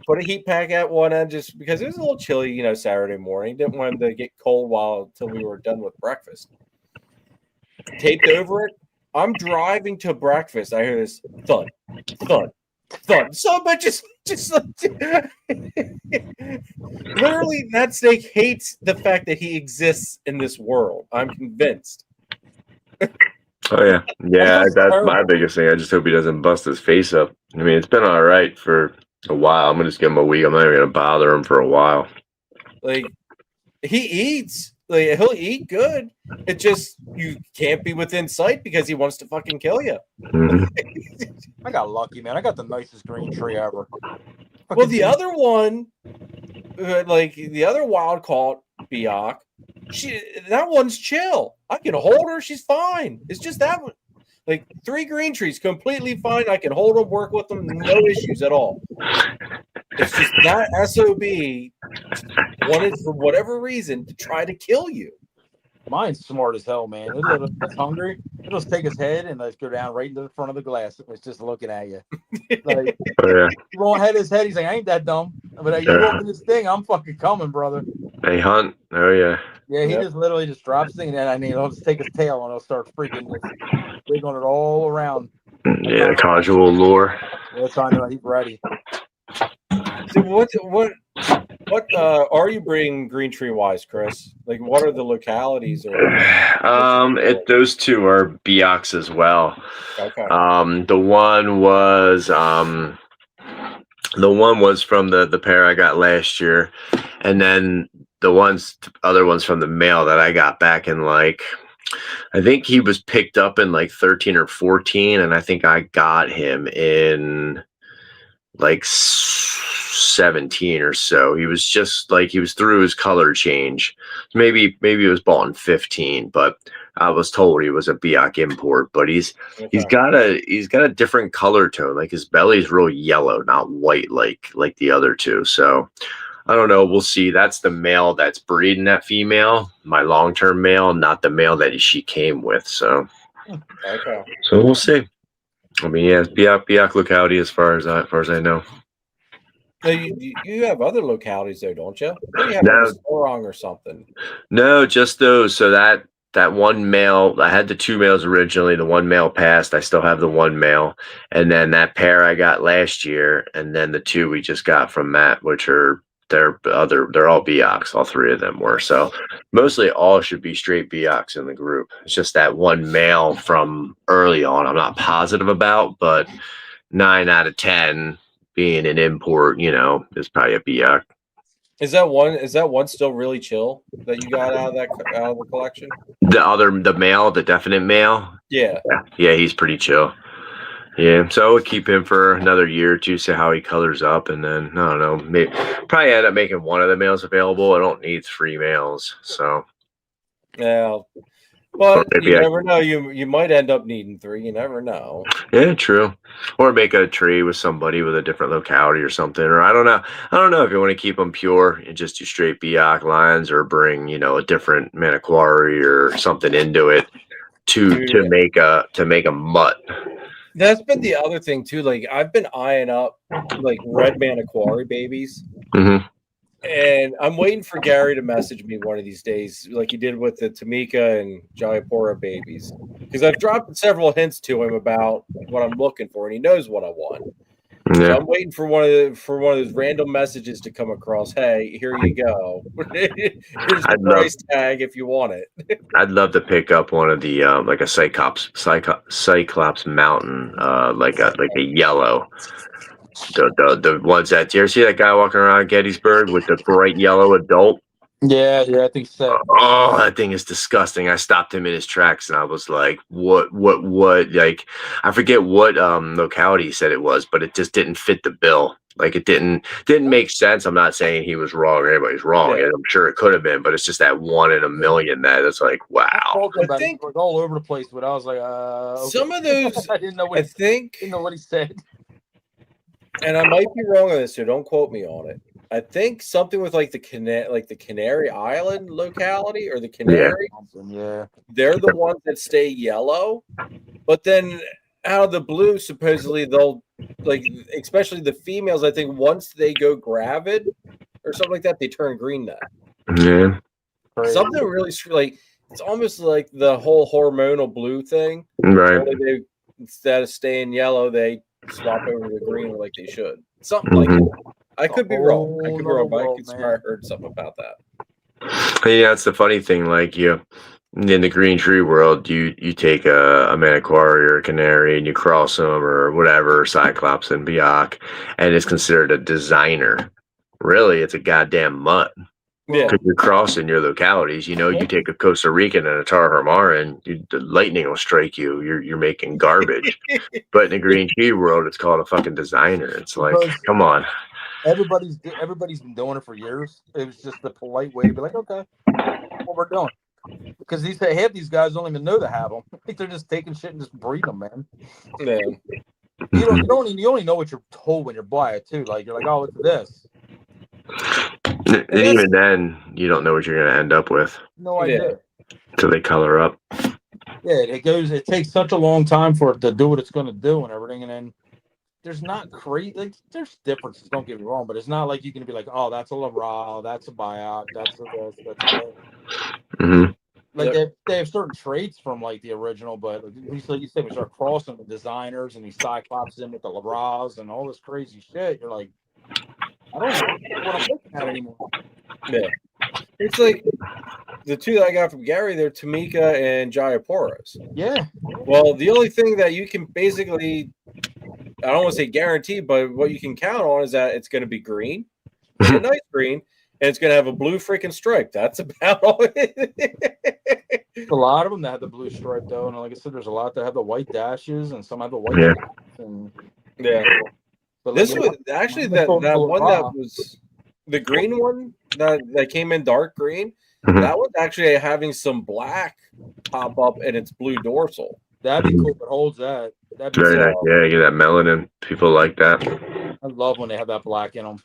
Put a heat pack at one end just because it was a little chilly, Saturday morning. Didn't want him to get cold until we were done with breakfast. Taped over it. I'm driving to breakfast. I hear this thud, thud, thud. So much just literally that snake hates the fact that he exists in this world. I'm convinced. Oh yeah. That's my biggest thing. I just hope he doesn't bust his face up. I mean, it's been all right for a while. I'm gonna just give him a week. I'm not even gonna bother him for a while. Like he eats. Like he'll eat good. It just you can't be within sight because he wants to fucking kill you. I got lucky, man. I got the nicest green tree ever. Well, the other one, the other wild caught Biak, that one's chill. I can hold her. She's fine. It's just that one. Like 3 green trees, completely fine. I can hold them, work with them, no issues at all. It's just that SOB wanted for whatever reason to try to kill you. Mine's smart as hell, man. It's hungry. It'll just take his head and let's go down right into the front of the glass. It's just looking at you. Like, Oh, yeah. he won't head his head. He's like, I ain't that dumb. But you open this thing, I'm fucking coming, brother. They hunt. Oh yeah. Yeah, he Yep. just literally just drops the thing, and then he'll just take his tail and he'll start freaking just wiggling it all around. Yeah, the conjugal lure. Yeah, trying to he's ready. So what are you bringing green tree wise, Chris? Like, what are the localities? Or Those two are Beox as well. okay, The one was from the pair I got last year, and then the other ones from the male that I got back in, like, I think he was picked up in like 13 or 14, and I think I got him in like 17 or so. He was just like, he was through his color change. Maybe he was bought in 15, but I was told he was a Biak import. But he's got a different color tone. Like, his belly's real yellow, not white like the other two. So I don't know. We'll see. That's the male that's breeding that female, my long-term male, not the male that she came with. So okay. So we'll see. I mean, yeah, Biak locality as far as I know. So you have other localities though, don't you? You have No. like a Sorong or something. No, just those. So that one male, I had the two males originally. The one male passed. I still have the one male, and then that pair I got last year, and then the two we just got from Matt, which are they're all Beox. All three of them were. So mostly all should be straight Beox in the group. It's just that one male from early on I'm not positive about, but 9 out of 10 being an import, is probably a Beox. Is that one still really chill that you got out of the collection? The male, the definite male. Yeah. Yeah, he's pretty chill. Yeah, so I would keep him for another year or two, see how he colors up, and then I don't know, maybe probably end up making one of the males available. I don't need 3 males, so Yeah. But maybe you never know. You might end up needing 3. You never know. Yeah, true. Or make a tree with somebody with a different locality or something. Or I don't know if you want to keep them pure and just do straight Biak lines, or bring a different Maniquari or something into it to make a mutt. That's been the other thing too. Like, I've been eyeing up like red Maniquari babies. Mm-hmm. And I'm waiting for Gary to message me one of these days, like he did with the Tamika and Jayapura babies, because I've dropped several hints to him about what I'm looking for, and he knows what I want. Yeah. So I'm waiting for one of those random messages to come across. Hey, here you go. Here's the price tag if you want it. I'd love to pick up one of the like a Cyclops Mountain, like a yellow. The ones that, do you ever see that guy walking around Gettysburg with the bright yellow adult? Yeah, I think so. Oh, that thing is disgusting. I stopped him in his tracks and I was like, what? Like, I forget what locality he said it was, but it just didn't fit the bill. Like, it didn't make sense. I'm not saying he was wrong or anybody's wrong. Yeah. I'm sure it could have been, but it's just that 1 in a million that it's like, wow. I think it was all over the place, but I was like, okay. Some of those, I didn't know what he said. And I might be wrong on this, so don't quote me on it. I think something with like the Canary Island locality, or the Canary. Yeah. They're the ones that stay yellow, but then out of the blue, supposedly they'll, like, especially the females, I think once they go gravid or something like that, they turn green now. Yeah. Something really, like, it's almost like the whole hormonal blue thing. Right. Only they, instead of staying yellow, they swap over to green like they should. Something like that. I could be wrong. But I could swear I heard something about that. Yeah, that's the funny thing. Like, in the green tree world, you take a Maniquari or a Canary and you cross them or whatever, Cyclops and Biak, and it's considered a designer. Really, it's a goddamn mutt. Yeah. Because you're crossing your localities. You take a Costa Rican and a Tarahumara, the lightning will strike you. You're making garbage. But in the green tree world, it's called a fucking designer. It's like, come on. Everybody's been doing it for years. It was just the polite way to be like, okay, what we're doing. Because half these guys don't even know they have them. Like, they're just taking shit and just breeding them, man. Yeah. You only know what you're told when you buy it too. Like, you're like, oh, it's this. And even then, you don't know what you're going to end up with No idea. until they color up. Yeah, it takes such a long time for it to do what it's going to do and everything. And then there's not crazy, like, there's differences, don't get me wrong, but it's not like you can be like, oh, that's a Laval, that's a Biot, that's a this, that's a that. Mm-hmm. Like they have certain traits from like the original, but you say we start crossing with designers and these Cyclops in with the Laras and all this crazy shit. You're like, I don't know what I'm looking at anymore. Yeah. It's like the two that I got from Gary, they're Tamika and Jayaporas. Yeah. Well, the only thing that you can basically, I don't want to say guarantee, but what you can count on is that it's going to be green, like a nice green, and it's going to have a blue freaking stripe. That's about all it is. A lot of them that have the blue stripe though, and like I said, there's a lot that have the white dashes, and some have the white. Yeah. And, Yeah. but This was actually that one that was the green one that came in dark green. Mhm. That was actually having some black pop up in its blue dorsal. That'd be cool if it holds that. That'd be Very so, nice. Yeah, you get that melanin. People like that. I love when they have that black in them.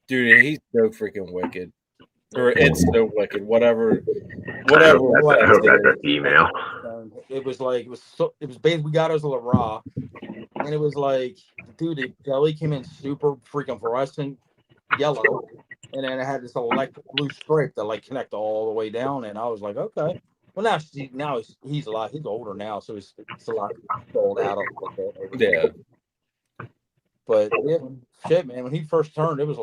Dude, he's so freaking wicked. Or it's so wicked. Whatever. I hope that's an email. It was basically, we got us a LaRa, and it was like, dude, the belly came in super freaking fluorescent yellow, and then it had this electric blue stripe that like connected all the way down, and I was like, okay. Well, now he's a lot. He's older now, so it's a lot sold out of it. Yeah. But yeah, shit, man. When he first turned, it was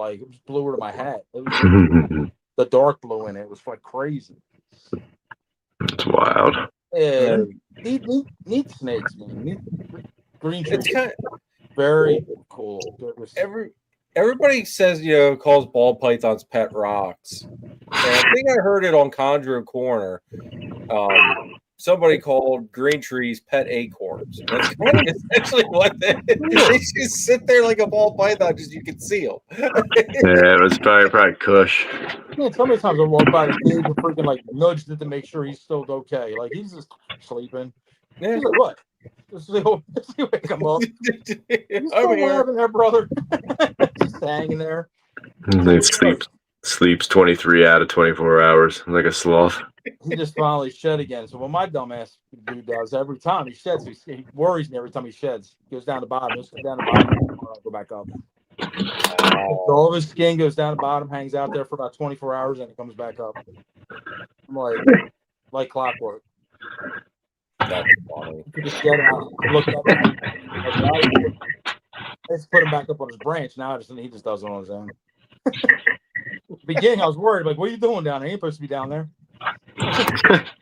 bluer to my hat. It was the dark blue in it. It was like crazy. It's wild. Yeah, neat snakes, man. Neat green. It's kind of very cool. Everybody says, calls ball pythons pet rocks. And I think I heard it on Chondro Corner. Somebody called green trees pet acorns. That's kind of essentially what they just sit there like a ball python, just you can see them. Yeah, it was probably Kush. Yeah, so many times I walk by the cage and freaking like nudged it to make sure he's still okay. Like he's just sleeping. Yeah. He's like, what? Let's see wake him up. You still laughing there, brother? Just hanging there. He sleeps 23 out of 24 hours like a sloth. He just finally shed again. So what my dumbass dude does every time he sheds, he worries me every time he sheds. He goes down the bottom. He'll down the bottom, go back up. So all of his skin goes down the bottom, hangs out there for about 24 hours, and it comes back up. I'm like clockwork. That's funny. Just get out, look up. Let's put him back up on his branch. Now he just does it on his own. Beginning, I was worried. Like, what are you doing down there? You ain't supposed to be down there.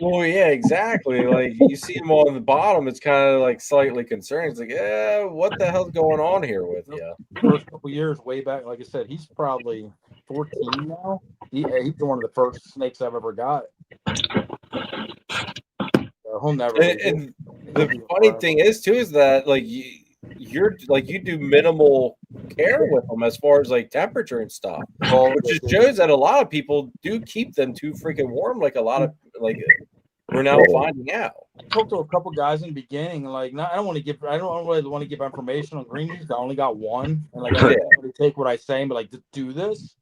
Well, yeah, exactly. Like you see him on the bottom, it's kind of like slightly concerning. It's like, what the hell's going on here with you? First couple years, way back, like I said, he's probably 14 now. He's one of the first snakes I've ever got. He'll never. And the funny thing is too is that like you're like you do minimal care with them as far as like temperature and stuff, which just shows that a lot of people do keep them too freaking warm. Like a lot of we're now finding out. I talked to a couple guys in the beginning, like I don't really want to give information on green trees. I only got one, and like I don't really take what I say, but like to do this.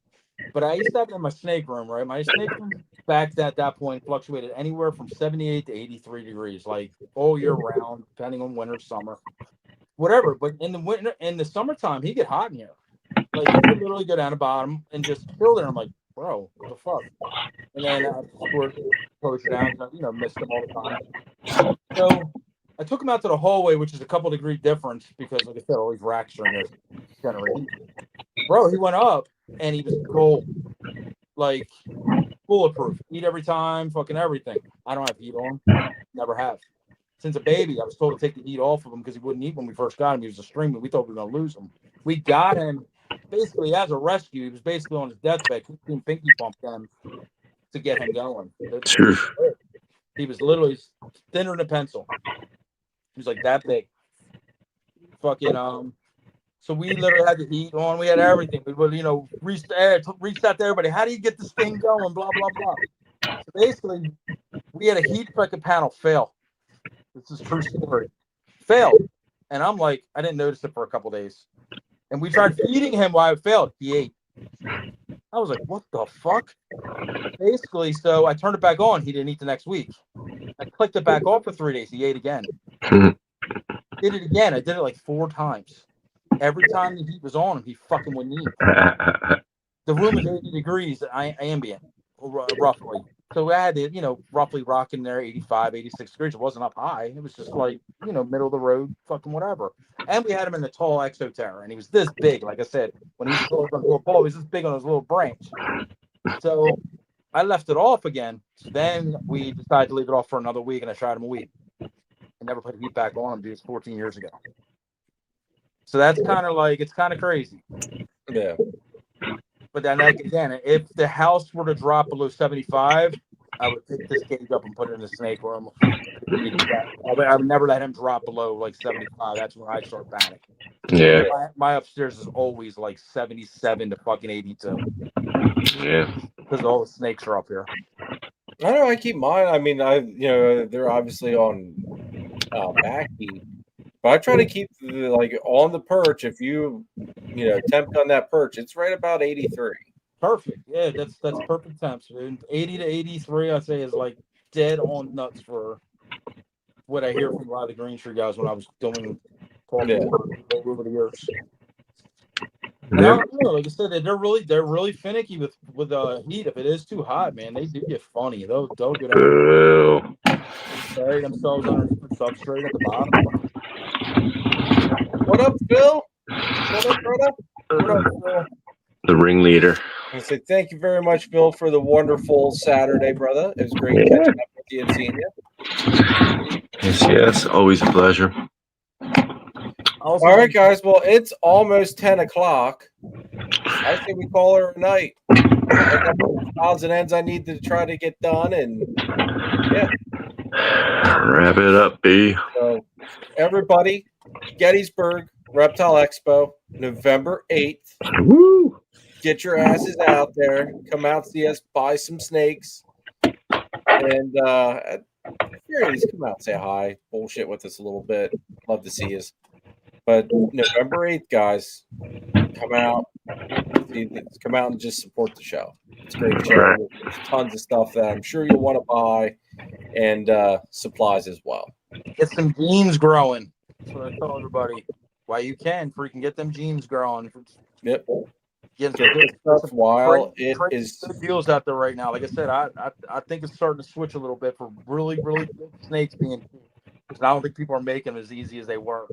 But I used to have in my snake room, right? My snake room back at that point fluctuated anywhere from 78 to 83 degrees, like all year round, depending on winter, summer, whatever. But in the summertime, he get hot in here. Like he could literally go down the bottom and just chill there. I'm like, bro, what the fuck? And then I close it down, missed him all the time. So I took him out to the hallway, which is a couple degree difference because, like I said, all these racks are in there generating. Bro, he went up and he was cold, like bulletproof. Eat every time, fucking everything. I don't have heat on. Never have. Since a baby, I was told to take the heat off of him because he wouldn't eat when we first got him. He was a streamer. We thought we were going to lose him. We got him basically as a rescue. He was basically on his deathbed. He pinky pumped him to get him going. He was literally thinner than a pencil. He was like that big. Fucking So we literally had the heat on. We had everything. We would, reached out to everybody. How do you get this thing going? Blah blah blah. So basically, we had a heat fucking panel fail. This is true story. Failed, and I'm like, I didn't notice it for a couple days. And we tried feeding him while it failed. He ate. I was like, what the fuck? Basically, so I turned it back on. He didn't eat the next week. I clicked it back off for 3 days. He ate again. Did it again. I did it like 4 times. Every time the heat was on him, he fucking wouldn't eat. The room is 80 degrees ambient, roughly. So I had it, roughly rocking there 85, 86 degrees. It wasn't up high. It was just like, middle of the road, fucking whatever. And we had him in the tall Exoterra, and he was this big. Like I said, when he was close on the little ball, he was this big on his little branch. So I left it off again. So then we decided to leave it off for another week, and I tried him a week. I never put heat back on him, dude. It's 14 years ago. So that's kind of like, it's kind of crazy. Yeah. But then again, if the house were to drop below 75, I would pick this cage up and put it in the snake room. I would never let him drop below like 75. That's when I start panicking. Yeah. My upstairs is always like 77 to fucking 82. Yeah. Because all the snakes are up here. I don't know. I keep mine. I mean, they're obviously on back heat, but I try to keep like on the perch. If you tempt on that perch, it's right about 83. Perfect. Yeah, that's perfect temps, dude. 80 to 83, I'd say, is like dead on nuts for what I hear from a lot of the Green Tree guys when I was doing talking over the years. And I don't know, like I said, they're really finicky with heat. If it is too hot, man, they do get funny. They'll get out. Bury themselves underneath the substrate at the bottom. What up, Phil? What up, brother? What up, Phil? The ringleader. I say thank you very much, Bill, for the wonderful Saturday, brother. It was great catching up with you and seeing you. Yes. Always a pleasure. All right, guys. Well, it's almost 10 o'clock. I say we call her a night. I got some odds and ends I need to try to get done, and yeah. Wrap it up, B. So, everybody, Gettysburg Reptile Expo, November 8th. Woo! Get your asses out there. Come out, see us, buy some snakes. And if you're at least come out and say hi. Bullshit with us a little bit. Love to see us. But November 8th, guys, come out. Come out and just support the show. It's a great show. There's tons of stuff that I'm sure you'll want to buy, and supplies as well. Get some genes growing. That's what I tell everybody. Why you can freaking get them genes growing. Yep. Get good stuff while it is deals out there right now. Like I said, I think it's starting to switch a little bit for really big snakes being, because I don't think people are making them as easy as they were.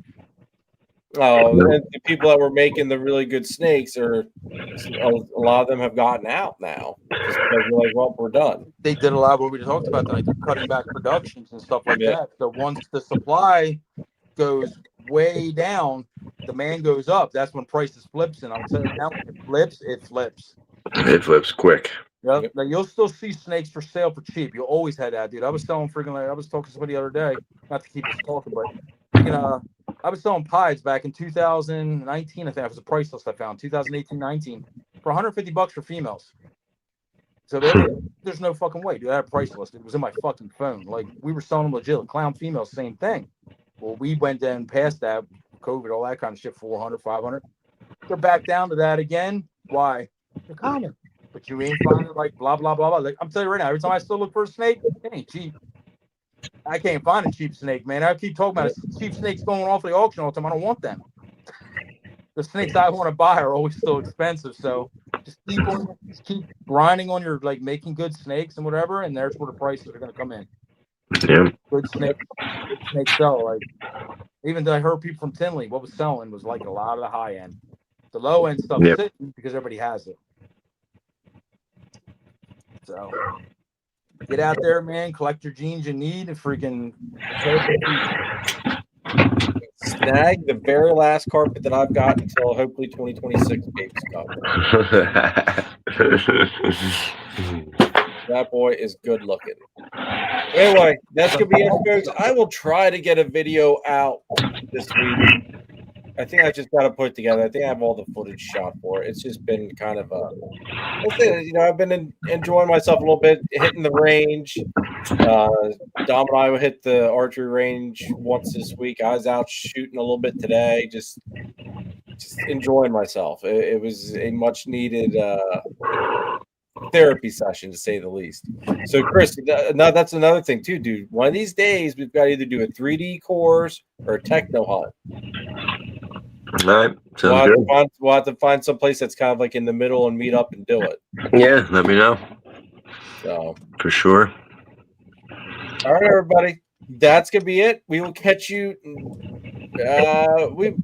Oh, the people that were making the really good snakes a lot of them have gotten out now. Just because we're like, well, we're done. They did a lot of what we talked about tonight. They're cutting back productions and stuff like that. So once the supply goes way down, demand goes up. That's when prices flips, and I'm telling you now, when it flips, it flips. It flips quick. Yep. Now you'll still see snakes for sale for cheap. You always had that, dude. I was selling I was talking to somebody the other day, not to keep us talking, but I was selling pies back in 2019. I think that was a price list I found, 2018-19, for $150 for females. So there's no fucking way, dude. I had a price list. It was in my fucking phone. Like, we were selling them legit. Clown females, same thing. Well, we went down past that, COVID, all that kind of shit, 400, 500. They're back down to that again. Why? They're common. But you ain't finding like blah, blah, blah, blah. Like, I'm telling you right now, every time I still look for a snake, it ain't cheap. I can't find a cheap snake, man. I keep talking about it. Cheap snakes going off the auction all the time. I don't want them. The snakes I want to buy are always so expensive. So just keep grinding on your, like, making good snakes and whatever, and there's where the prices are going to come in. Yeah. Good snakes sell. Like, even though I heard people from Tinley, what was selling was like a lot of the high end. The low end stuff sitting because everybody has it. So get out there, man. Collect your genes you need, and freaking snag the very last carpet that I've got until hopefully 2026 babies come. That boy is good looking. Anyway, that's gonna be it, folks. I will try to get a video out this week. I think I just got to put it together. I think I have all the footage shot for it. It's just been kind of I've been enjoying myself a little bit, hitting the range. Dom and I will hit the archery range once this week. I was out shooting a little bit today, just just enjoying myself. It was a much needed therapy session, to say the least. So, Chris, now that's another thing too, dude. One of these days, we've got to either do a 3D course or a techno hunt. All right. Sounds good. We'll have to find some place that's kind of like in the middle and meet up and do it. Yeah, let me know. So, For sure. all right, everybody. That's going to be it. We will catch you. We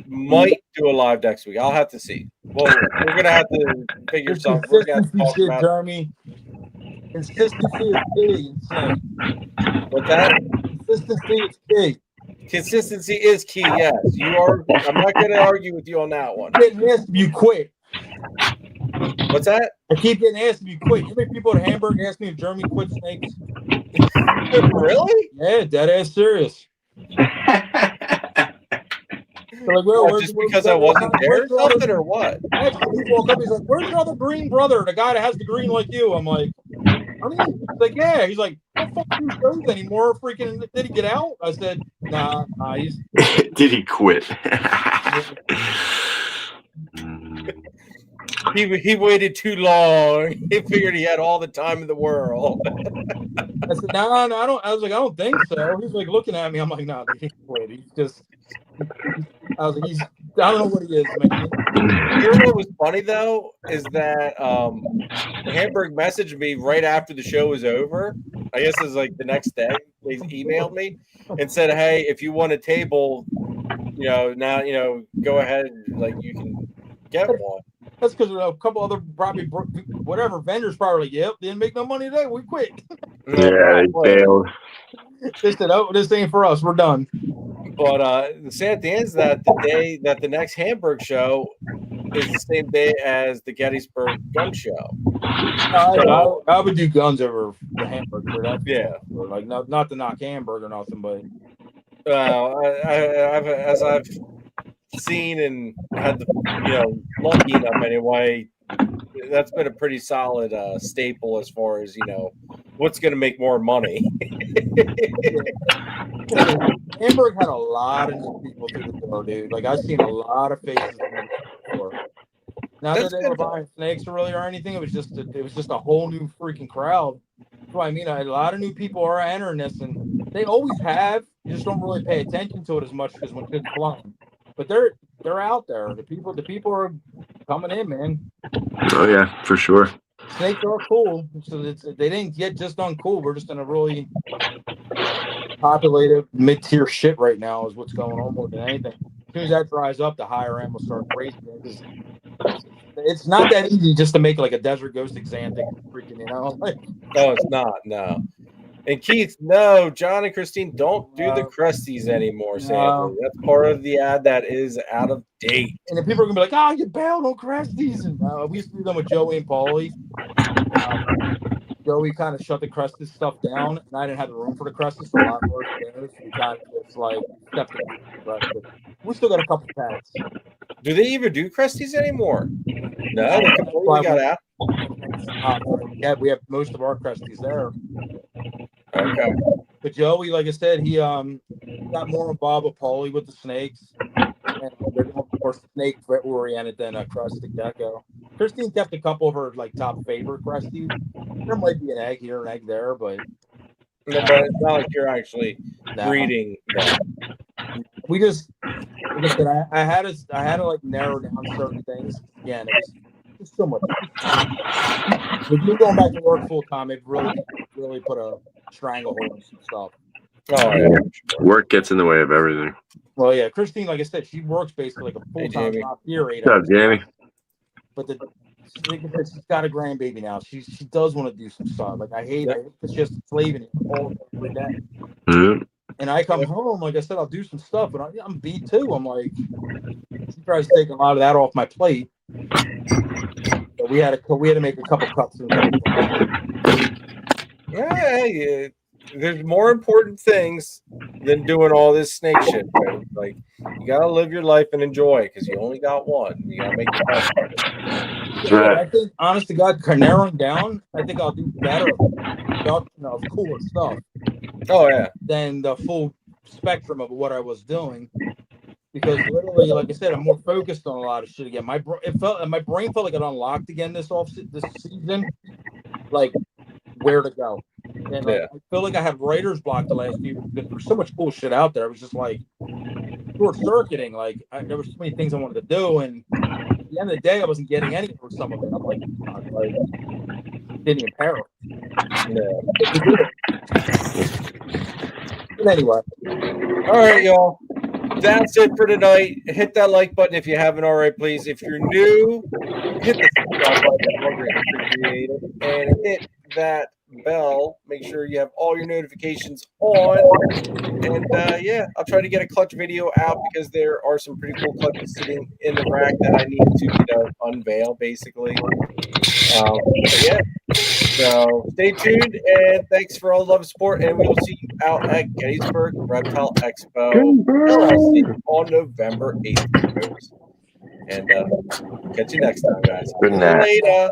might do a live next week. I'll have to see. Well, we're going to have to figure something. We're going to have to talk about Jeremy. Consistency is key. what's that? Consistency is key. Consistency is key. Yes, you are. I'm not going to argue with you on that one. I keep getting asked if you quit. What's that? I keep getting asked if you quit. You many people at Hamburg ask me if Jeremy quit snakes. Really? Yeah, dead ass serious. Like, well, Just because I wasn't there or something, or what? Actually, he walked up. He's like, "Where's your other green brother? The guy that has the green like you." I'm like, "Honey?" He's like, "Yeah." He's like, "Don't fucking do shows anymore." Freaking, did he get out? I said, "Nah, he's." Did he quit? He waited too long. He figured he had all the time in the world. I said, "No, I don't." I was like, "I don't think so." He's like looking at me. I'm like, "No, he quit. He's just." I was like, I don't know what he is, man. You know what was funny though is that Hamburg messaged me right after the show was over. I guess it was like the next day. They emailed me and said, "Hey, if you want a table, now go ahead, like you can get one." That's because a couple other probably whatever vendors probably like, "Yep, didn't make no money today. We quit." Yeah, they failed. They said, "Oh, this ain't for us. We're done." But the sad thing is that the day that the next Hamburg show is the same day as the Gettysburg gun show. I would do guns over the Hamburg for that. Yeah. Like not to knock Hamburg or nothing, but as I've seen and had the lucky enough anyway, that's been a pretty solid staple as far as what's going to make more money. Hamburg had a lot of new people through the door, dude. Like I've seen a lot of faces before. Not that they were buying snakes really or anything. It was just a whole new freaking crowd. That's what I mean. A lot of new people are entering this, and they always have. You just don't really pay attention to it as much because when kids flying. But they're out there. The people are coming in, man. Oh yeah, for sure. Snakes are cool. So they didn't get just uncool. We're just in a really populated mid-tier shit right now is what's going on more than anything. As soon as that dries up, the higher end will start raising it. It's not that easy just to make like a desert ghost Xanthic freaking, like. No, it's not. No. And Keith, no, John and Christine don't do the Crusties anymore, sadly. That's part of the ad that is out of date. And then people are gonna be like, "Oh, you bailed on Crusties." And we used to do them with Joey and Paulie. Joey kind of shut the Crusties stuff down, and I didn't have the room for the Crusties, so a lot more things. We kind of just like stepped in the Crusties. We still got a couple packs. Do they even do Crusties anymore? No, they completely got out. Yeah, we have most of our Crusties there. Okay. But Joey, like I said, he got more involved with Paulie with the snakes. And they're more snake oriented than a crusted gecko. Christine kept a couple of her like top favorite crusties. There might be an egg here, an egg there, but no, but it's not like you're actually breeding them. We just, like I said, I had to like narrow down certain things. Again, it was so much. With me going back to work full time, it really put a stranglehold on some stuff. Oh yeah. Work gets in the way of everything. Well, yeah, Christine, like I said, she works basically like a full-time job here. What's up, Jamie? But she's got a grandbaby now. She does want to do some stuff. Like I hate it. It's just slaving it all every day. Mm-hmm. And I come home, like I said, I'll do some stuff, but I'm beat too. I'm like, she tries to take a lot of that off my plate. So we had to make a couple cuts. Yeah, there's more important things than doing all this snake shit. Right? Like you gotta live your life and enjoy it because you only got one. You gotta make the best of it. Right. I think, honest to God, narrowing down, I think I'll do better of cooler stuff. Oh yeah. Than the full spectrum of what I was doing. because literally, like I said, I'm more focused on a lot of shit again. My brain felt like it unlocked again this season, like where to go. And like, Yeah. I feel like I had writer's block the last few years because there's so much cool shit out there. I was just like short circuiting. Like there was so many things I wanted to do, and at the end of the day, I wasn't getting anywhere with some of it. I'm like, God, like didn't even pair it. But anyway, All right, y'all. That's it for tonight. Hit that like button if you haven't already, please. If you're new, hit the subscribe button. I'll greatly appreciate it. And hit that bell. Make sure you have all your notifications on. And yeah, I'll try to get a clutch video out because there are some pretty cool clutches sitting in the rack that I need to, unveil, basically. Yeah. So stay tuned, and thanks for all the love and support. And we will see you out at Gettysburg Reptile Expo LLC on November 8th. And catch you next time, guys. Good night. Later.